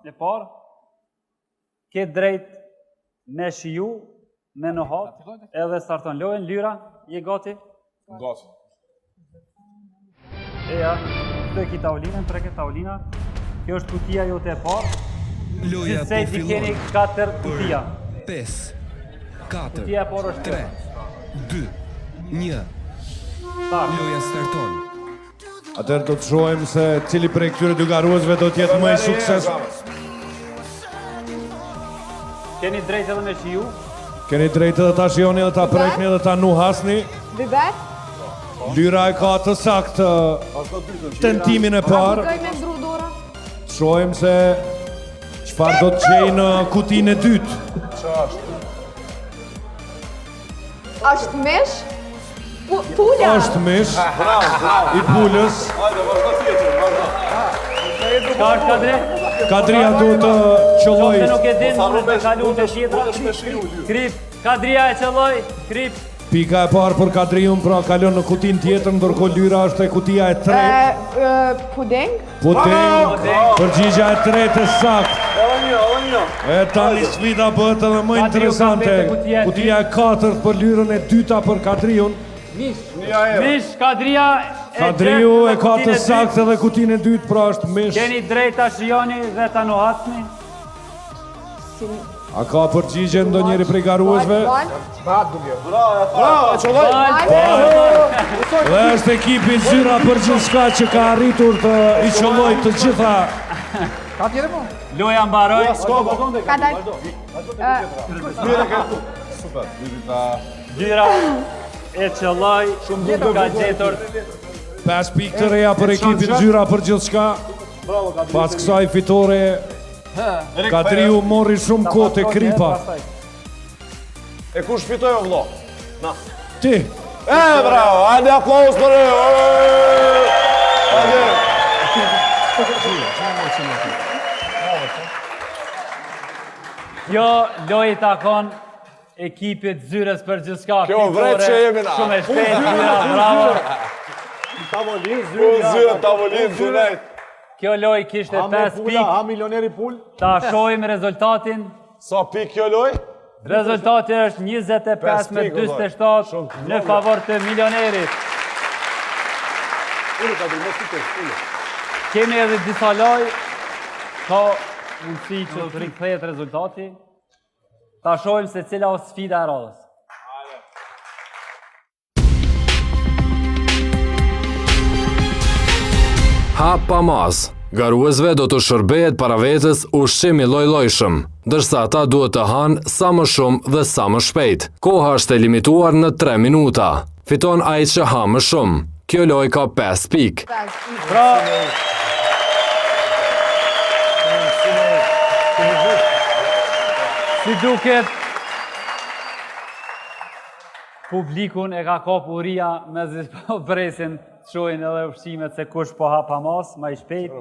E parë. Ke drejt me shiju, me nohat, edhe starton lojën. Lyra, je gati? Gati. Eja, këtu e ke tavolinën, preke tavolina. Kjo është kutia jote e parë. Loja po Gjithsej ti keni 4 kutia. 5, 4, Kutia e parë është 3, 2, 1. Loja starton. Atëherë do të shohim se cili prej këtyre dy garuesve do të jetë më i suksesshëm. Keni drejtë edhe me shiu. Keni drejtë edhe ta shihoni edhe ta prekni edhe ta nuhasni. Biber? Lyra e ka të saktë tentimin e parë. Kërkoj me ndru dora? Shohim se çfarë do të gjejë në kutinë e dytë. Është mish? Pulja? Është mish i pulës. Ka është Kadri? Kadria duhet të qëlloj. Se nuk e din, mund të kalu të tjetra. Krip, Kadria e qëlloj, krip. Pika e parë për Kadriun, pra kalon në kutinë tjetër, ndërkohë lyra është e kutia e tretë. Puding? Puding. Përgjigja e tretë e saktë. E tani sfida bëhet edhe më interesante. Kutia e katërt për lyrën e dyta për Kadriun. Mish, Kadria Kadriu e ka të saktë edhe kutinë e dytë, pra është mish. Keni drejt ta shijoni dhe ta nuhasni. A ka përgjigje ndonjëri prej garuesve? Bravo, Dhe është ekipi Zyra për gjithçka që ka arritur të i qëllojë të gjitha. Ka tjetër po? Loja mbaroi. Ka dal. Super. Zyra e qëlloj, ka gjetur 5 pikë të reja për ekipin Zyra për gjithçka. Pas kësaj fitore Kadriu mori shumë kohë te kripa. E kush fitoi o vëlla? Na. Ti. Bravo, hajde aplauz për Kjo lojë takon ekipit Zyrës për gjithçka. Kjo vret që jemi na. Shumë e shpejtë, Zyra, bravo. Zyra tavolinë tonight. Kjo lojë kishte 5 pikë. Ha milioneri pul. Ta shohim rezultatin. Sa pikë kjo lojë? Rezultati është 25 me 47 në favor të milionerit. Kemi edhe disa lojë. Ka mundësi që të rikthehet rezultati. Ta shohim se cila është sfida e radhës. Hap pa mas. Garuesve do të shërbehet para vetes ushqim i lloj-llojshëm, ndërsa ata duhet të hanë sa më shumë dhe sa më shpejt. Koha është e limituar në 3 minuta. Fiton ai që ha më shumë. Kjo lojë ka 5 pikë. Pra, si duket, publikun e ka kapu uria me po presin të shohin edhe ushqimet se kush po ha pa mas, ma i shpejt.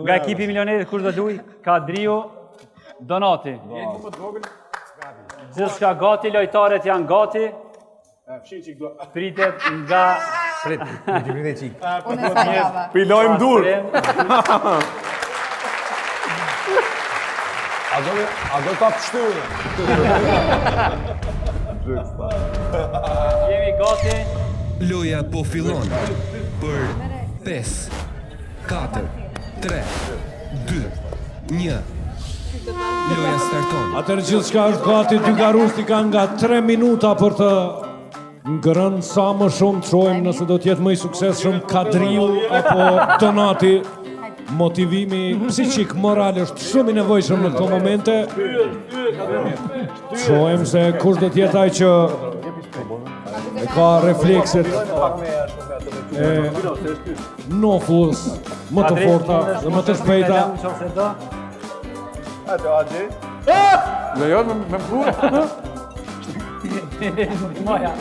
Nga ekipi milionerit kush do luj? Kadriu, Donati. Gjithçka gati, lojtarët janë gati. Pritet nga... Unë sa java. Pilojmë dur. A do ta pështyre? Jemi gati. Loja po fillon për 5, 4, 3, 2, 1. Loja starton. Atëherë gjithçka është gati, dy garuesti kanë nga 3 minuta për të ngrënë sa më shumë. Të shohim nëse do të jetë më i suksesshëm Kadriu apo Donati. Motivimi psiqik, moral është shumë i nevojshëm në këto momente. Të shohim se kush do të jetë ai që e ka reflekset e nofullës më të forta dhe më të shpejta. Në jo, me mkura. Moja,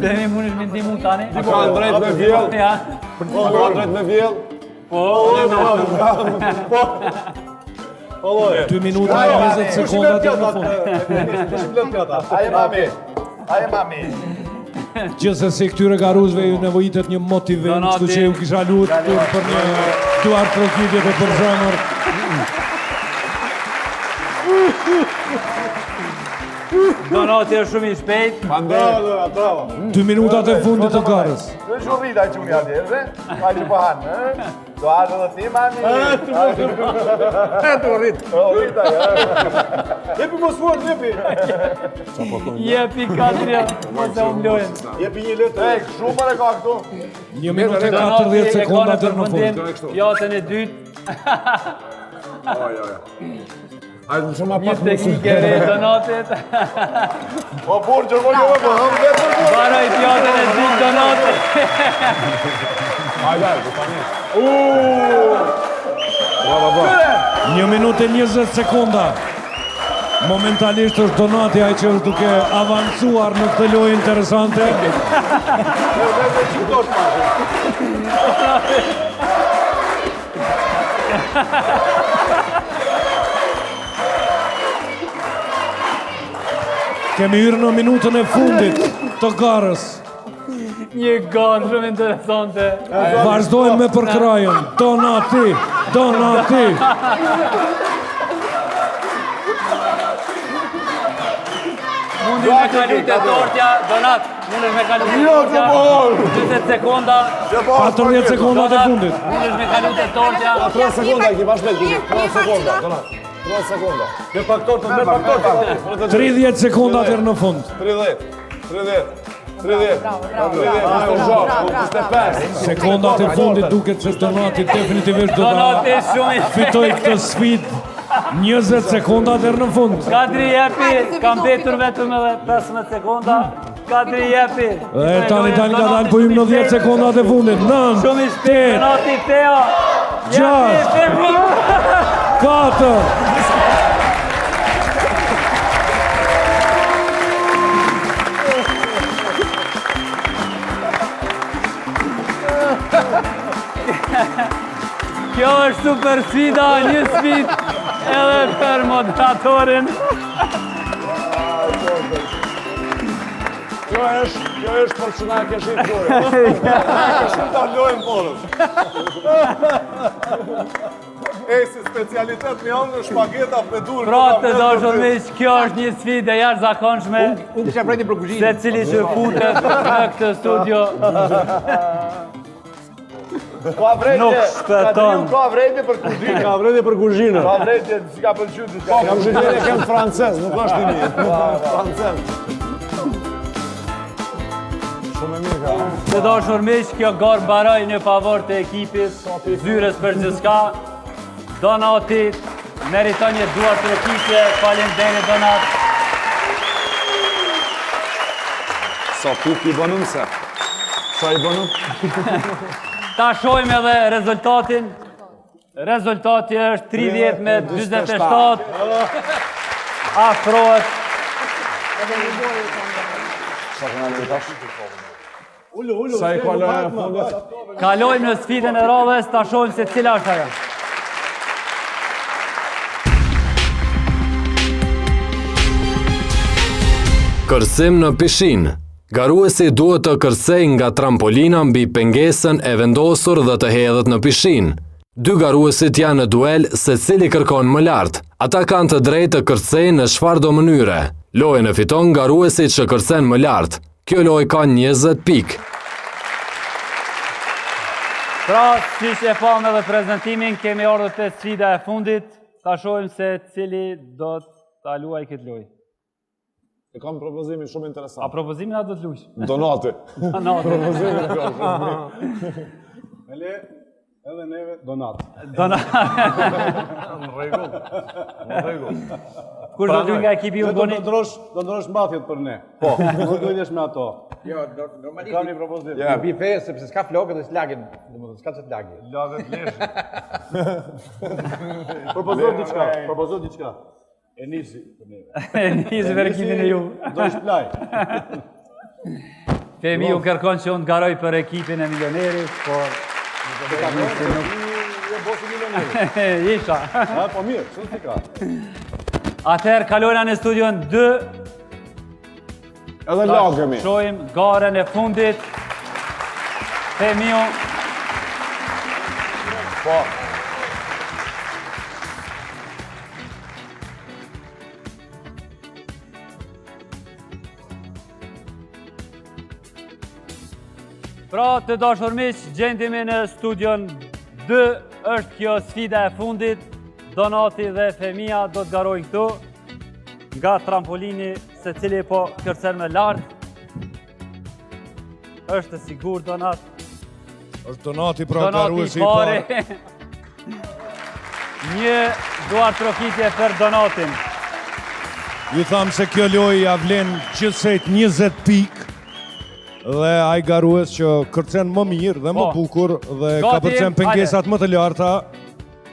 dhe me mund është me ndimu tani. A ka drejt me vjell? A ka drejt me vjell? Po, 2 minuta e 20 sekonda të në fund. Aje mami. Gjithsesi këtyre garuesve ju nevojitet një motivim, kështu që ju kisha lutur për një duar trokitje të përzemër. Donati është shumë i shpejt. Bravo. 2 minutat e fundit të garës. Në shurrita që unë atje, dhe? Pa që po hanë, do hanë dhe ti, mani? Të rrit. Jepi mos fuar, jepi. Jepi Katria, mos e umlojnë. Jepi një letë. Shumë për e ka këtu. 1 minutë e 40 sekonda deri në fund. Pjatën e dytë. Hajde më shumë Një teknike re Donatit. Po burë që më po hamë dhe për burë. Baroj pjatën e dytë Donatit. Hajde, po tani. 1 minutë e 20 sekonda. Momentalisht është Donati ai që është duke avancuar në këtë lojë interesante. Kemi hyrë në minutën e fundit të garës. Një ganë shumë interesante. Vazhdojmë me përkrajën. Donati. Mundi me kalu të tortja, Donat. Mundi me kalu të tortja. 20 sekonda. 14 sekondat e fundit. Mundi me kalu të tortja. 3 sekonda, ki bashkët, 3 sekonda, Donat. 3 sekonda. Me faktor. 30 sekonda deri në fund. 30. Sekondat e fundit duket se Donati definitivisht do Donati ta shumë i fitoj këtë sfidë. 20 sekonda deri në fund. Kadri jepi, kam betur vetëm edhe 15 sekonda. Kadri jepi. E tani ka dalë po në 10 sekondat e fundit. 9, Shumë i shpejt, Donati Teo. 6, 4, 3. Kjo është super sfida, një sfidë edhe për moderatorin. Kjo është për që na ke shqit dojë. Shumë ta lojnë porës. Si specialitet një anë në shpageta për dur. Pra të dashur miq, kjo është një sfidë e jashtëzakonshme. Unë kisha prejti për kuzhinë. Se cili që futet në këtë studio nuk shpëton. Ka vrejti për kuzhinë. Ka vrejti për kuzhinë. Ka vrejti që ka pëlqyr të shka. Kam zhjene kem francez, nuk është i mirë. Francez. Shumë e mirë ka. Të dashur miq, kjo garë baroj në favor të ekipit, zyres për gjithçka. Donati meriton një duar të ekipje, faleminderit Donat. Sa puk i bënëm se? Sa i bënëm? Ta shojmë edhe rezultatin. Rezultati është 30 me 27. Afrohet. Sa i kalojnë e fundet? Kalojmë në sfidën e radhës, ta shohim se cila është ajo. Kërcim në pishinë. Garuesi duhet të kërcej nga trampolina mbi pengesën e vendosur dhe të hedhet në pishinë. 2 garuesit janë në duel se cili kërkon më lartë. Ata kanë të drejtë të kërcejnë në çfarëdo mënyre. Lojën e fiton garuesi që kërcen më lartë. Kjo lojë ka 20 pikë. Pra, siç e pamë edhe prezantimin, kemi ardhur te sfida e fundit. Ta shohim se cili do ta luajë këtë lojë. E kam propozimin shumë interesant. A propozimin a do të luaj? Donati. Propozimin ka shumë. Ele, edhe neve, Donat. Në rregull. Kush do të nga ekipi ju boni? Do ndrosh mbathjet për ne. Po. Nuk do jesh me ato. Jo, normalisht. Kam një propozim. Ja, bi fe sepse s'ka flokët dhe s'lagin. Domethënë s'ka çet lagje. Laget lesh. Propozoj diçka. E nisi për neve. E nisi për ekipin e ju. Do shplaj. Femi ju kërkon që unë garoj për ekipin e milionerit, por... Isha. Po mirë, shumë t'i ka. Atëherë kalojna në studion 2. Edhe lagëmi. Shojmë garën e fundit. Femiu. Po. Pra të dashur miq, gjendemi në studion 2, është kjo sfida e fundit. Donati dhe Femia do të garojnë këtu nga trampolini, se cili po kërcen më lart. Është sigur Donat. Është Donati pra garuesi i parë. Një duar trokitje për Donatin. Ju thamë se kjo lojë ja vlen gjithsejt 20 pikë. Dhe ai garues që kërcen më mirë dhe më bukur dhe ka përcen pengesat më të larta,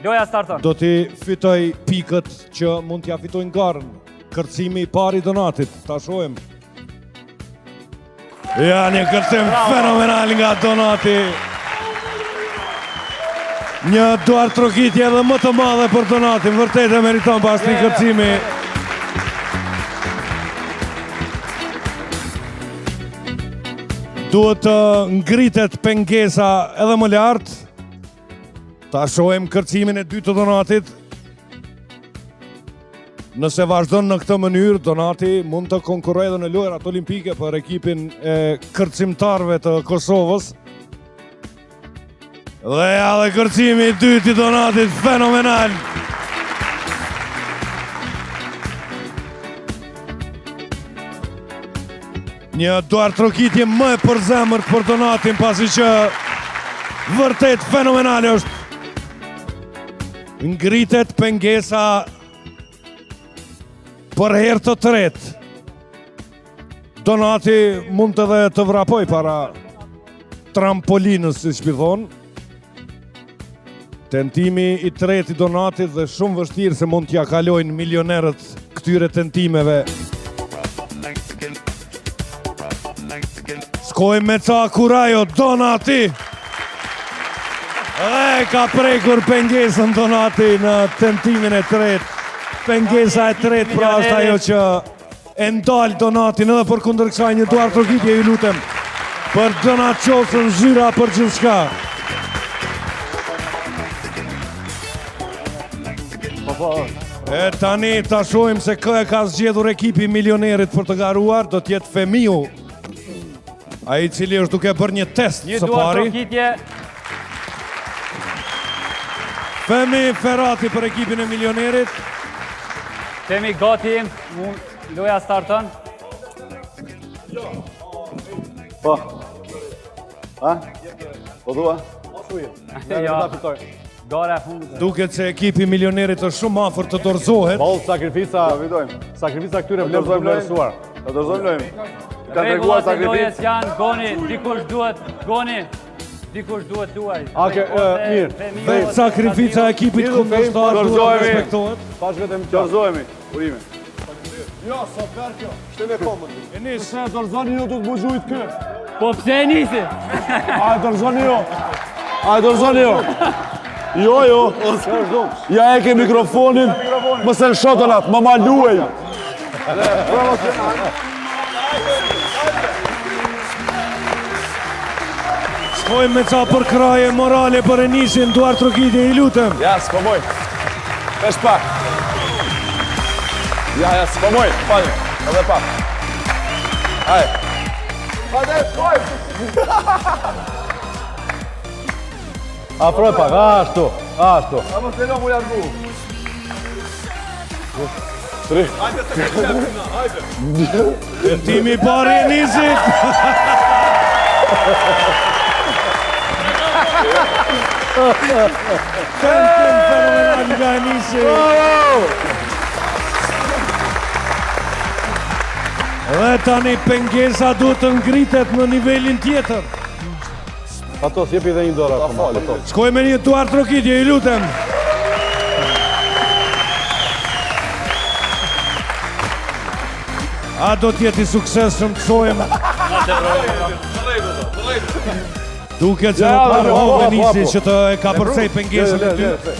loja starton. Do t'i fitoj pikët që mund t'ja fitojnë garën. Kërcimi i pari Donatit, ta shohim. Ja, një kërcim fenomenal nga Donati. Një duar trokitje edhe më të madhe për Donatin, vërtet e meriton pas një kërcimi. Duhet të ngritet pengesa edhe më lartë. Ta shohim kërcimin e dytë të Donatit. Nëse vazhdon në këtë mënyrë, Donati mund të konkurrojë edhe në lojrat olimpike për ekipin e kërcimtarëve të Kosovës. Dhe ja dhe kërcimi i dytë i Donatit, fenomenal! Një duar trokitje më e përzemërt për Donatin, pasi që vërtet fenomenale është. Ngritet pengesa për herë të tretë. Donati mund edhe të vrapoj para trampolinës, si që thonë. Tentimi i tretë i Donatit dhe shumë vështirë se mund t'ja kalojnë milionerët këtyre tentimeve. Skoj me ca kurajo, Donati! Dhe ka prekur pengesën Donati në tentimin e tretë. Pengesa e tretë pra është ajo që e ndalë Donatin edhe për kundër kësaj një duar trokitje, ju lutem. Për Donat qosën zyra për gjithçka. E tani ta shohim se kë e ka zgjedhur ekipi milionerit për të garuar, do t'jetë Femiu. Ai i cili është duke bërë një test së pari. Një duar trokitje. Femi Ferrati për ekipin e milionerit. Femi gati, loja starton. Po. Ha? Po dua? Ja, gara e fundit. Duket se ekipi milionerit është shumë afër të dorëzohet. Boll sakrifica, sakrifica këtyre vlerë të vlerësuar. Ta dorëzojmë lojën. Regullat e lojes janë, goni, dikush duhet, goni, dikush duhet luaj. Mirë. Dhe sakrifica e ekipit kundërshtar duhet respektohet. Pash vetëm dorëzohemi, urime. Jo, sa per kjo. Shtem e komën. E nis, se dorëzoni ju do të buzujt kë. Po pse e nisi? A dorëzoni ju. A dorëzoni ju. Jo. Ja e ke mikrofonin. Mos e lëshoton atë, mama luaj. Shkojmë me ca përkraje morale për Enisin, duar trokitje, i lutem. Ja, s'pomoj. Vesh pak. Ja, s'pomoj. Falë, edhe pak. Hajde. Hajde, shkojmë. Afroj pak, ashtu. A mos të mu largu. 3. Hajde. Tentimi i parë i Enisit. Tentim fenomenal nga Enisi. Dhe tani pengesa duhet të ngritet në nivelin tjetër. Ato, s'jepi dhe një dorë. Shkoj me një duar trokitje, i lutem. A do t'jeti sukses shumë të sojmë. Duket që nuk marrë hovë Enisi që të e ka përcej pengesën e dytë.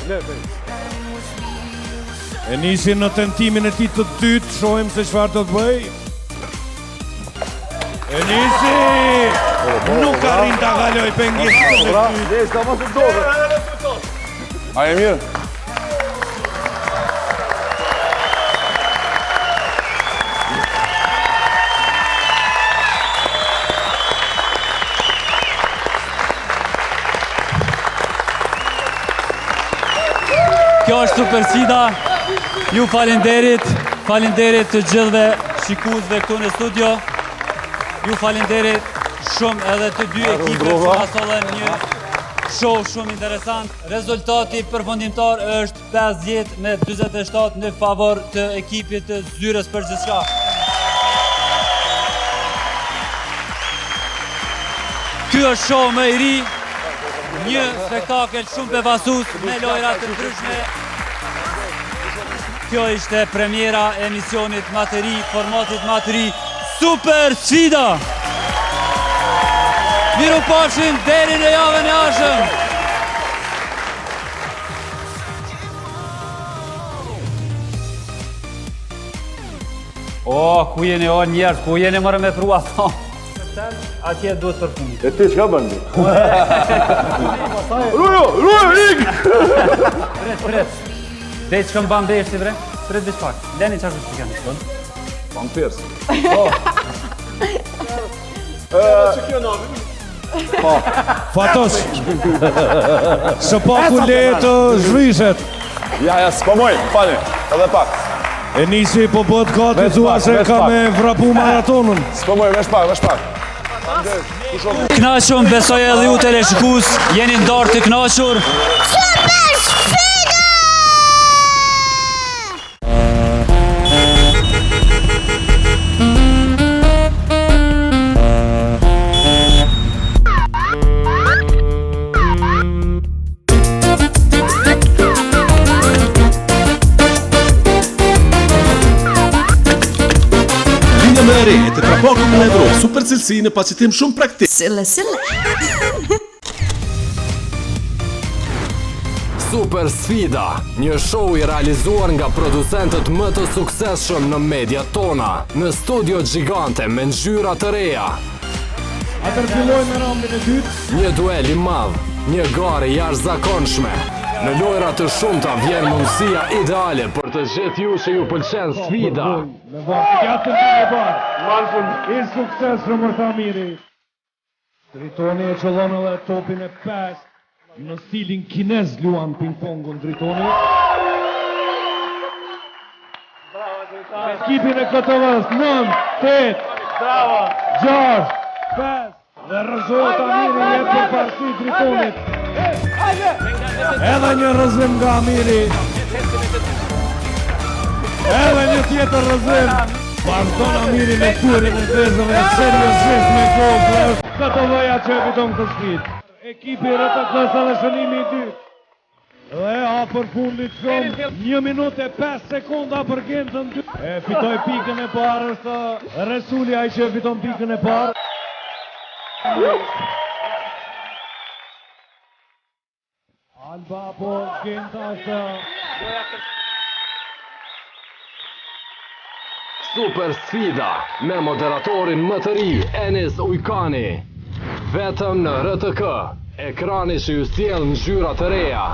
Enisi në tentimin e ti të dytë, shohim se çfarë do të bëj. Enisi! Nuk arrin të kaloj pengesën e dytë. A e mirë? super sfida. Ju falenderit të gjithëve shikuesve këtu në studio. Ju falenderit shumë edhe të dy ekipe që na sollën një show shumë interesant. Rezultati përfundimtar është 50-47 në favor të ekipit të Zyrës për gjithçka. Ky është show më i ri, një spektakel shumë befasues me lojra të ndryshme. Kjo ishte premiera e emisionit më të ri, formatit më të ri, Super Sfida. Mirupafshim deri në javën e ardhshëm. Ku jeni o njerëz, ku jeni mërë me prua thonë. Atje duhet përfundit. E ti çka bën? Rujo, ik! Pret. Dhe që këm ban besh si bre? Pret veç pak. Leni që ashtë të kanë. Ban pers. Që kjo navi? Fatos. Së paku le të zhvishet. Ja, s'pamoj, fali, edhe pak. E nisi po bët gati thua se ka me vrapu maratonën. S'pamoj, vesh pak. Knaqëm, besoj edhe ju teleshikues, jeni ndarë të knaqur. Super Sfida! Linja më e re e të trapakut në Evropë, super cilësi në pacitim shumë praktik. Sille. Super Sfida, një show i realizuar nga producentët më të suksesshëm në media tona, në studio gjigante me ngjyra të reja. Atër fillojmë me raundin e dytë. Një duel i madh, një garë jashtëzakonshme. Në lojra të shumta vjen mundësia ideale për të gjithë ju që ju pëlqen sfida. Me vakjatën të e barë. Malfun, i sukses Rëmërtha Miri. Dritoni e qëllon edhe topin e 5. Në stilin kinez luan ping-pongun Dritoni. Ekipin e KTV-s 9, 8, 6, 5 dhe rëzohet Amiri jetë për parti Dritonit. Edhe një rëzim nga Amiri. Edhe një tjetër rëzim. Vazhdon Amiri në turin e vezëve seriosisht me kohë. KTV-ja që e fiton këtë sfidë. Ekipi RTS dhe shënimi i dytë. Dhe për fundit shumë 1 minutë e 5 sekonda për Gentën 2. E fitoj pikën e parë është Resuli ai që e fiton pikën e parë. Alba po Genta është Super Sfida me moderatorin më të ri Enis Ujkani. Vetëm në RTK, ekrani që ju sjell ngjyra të reja.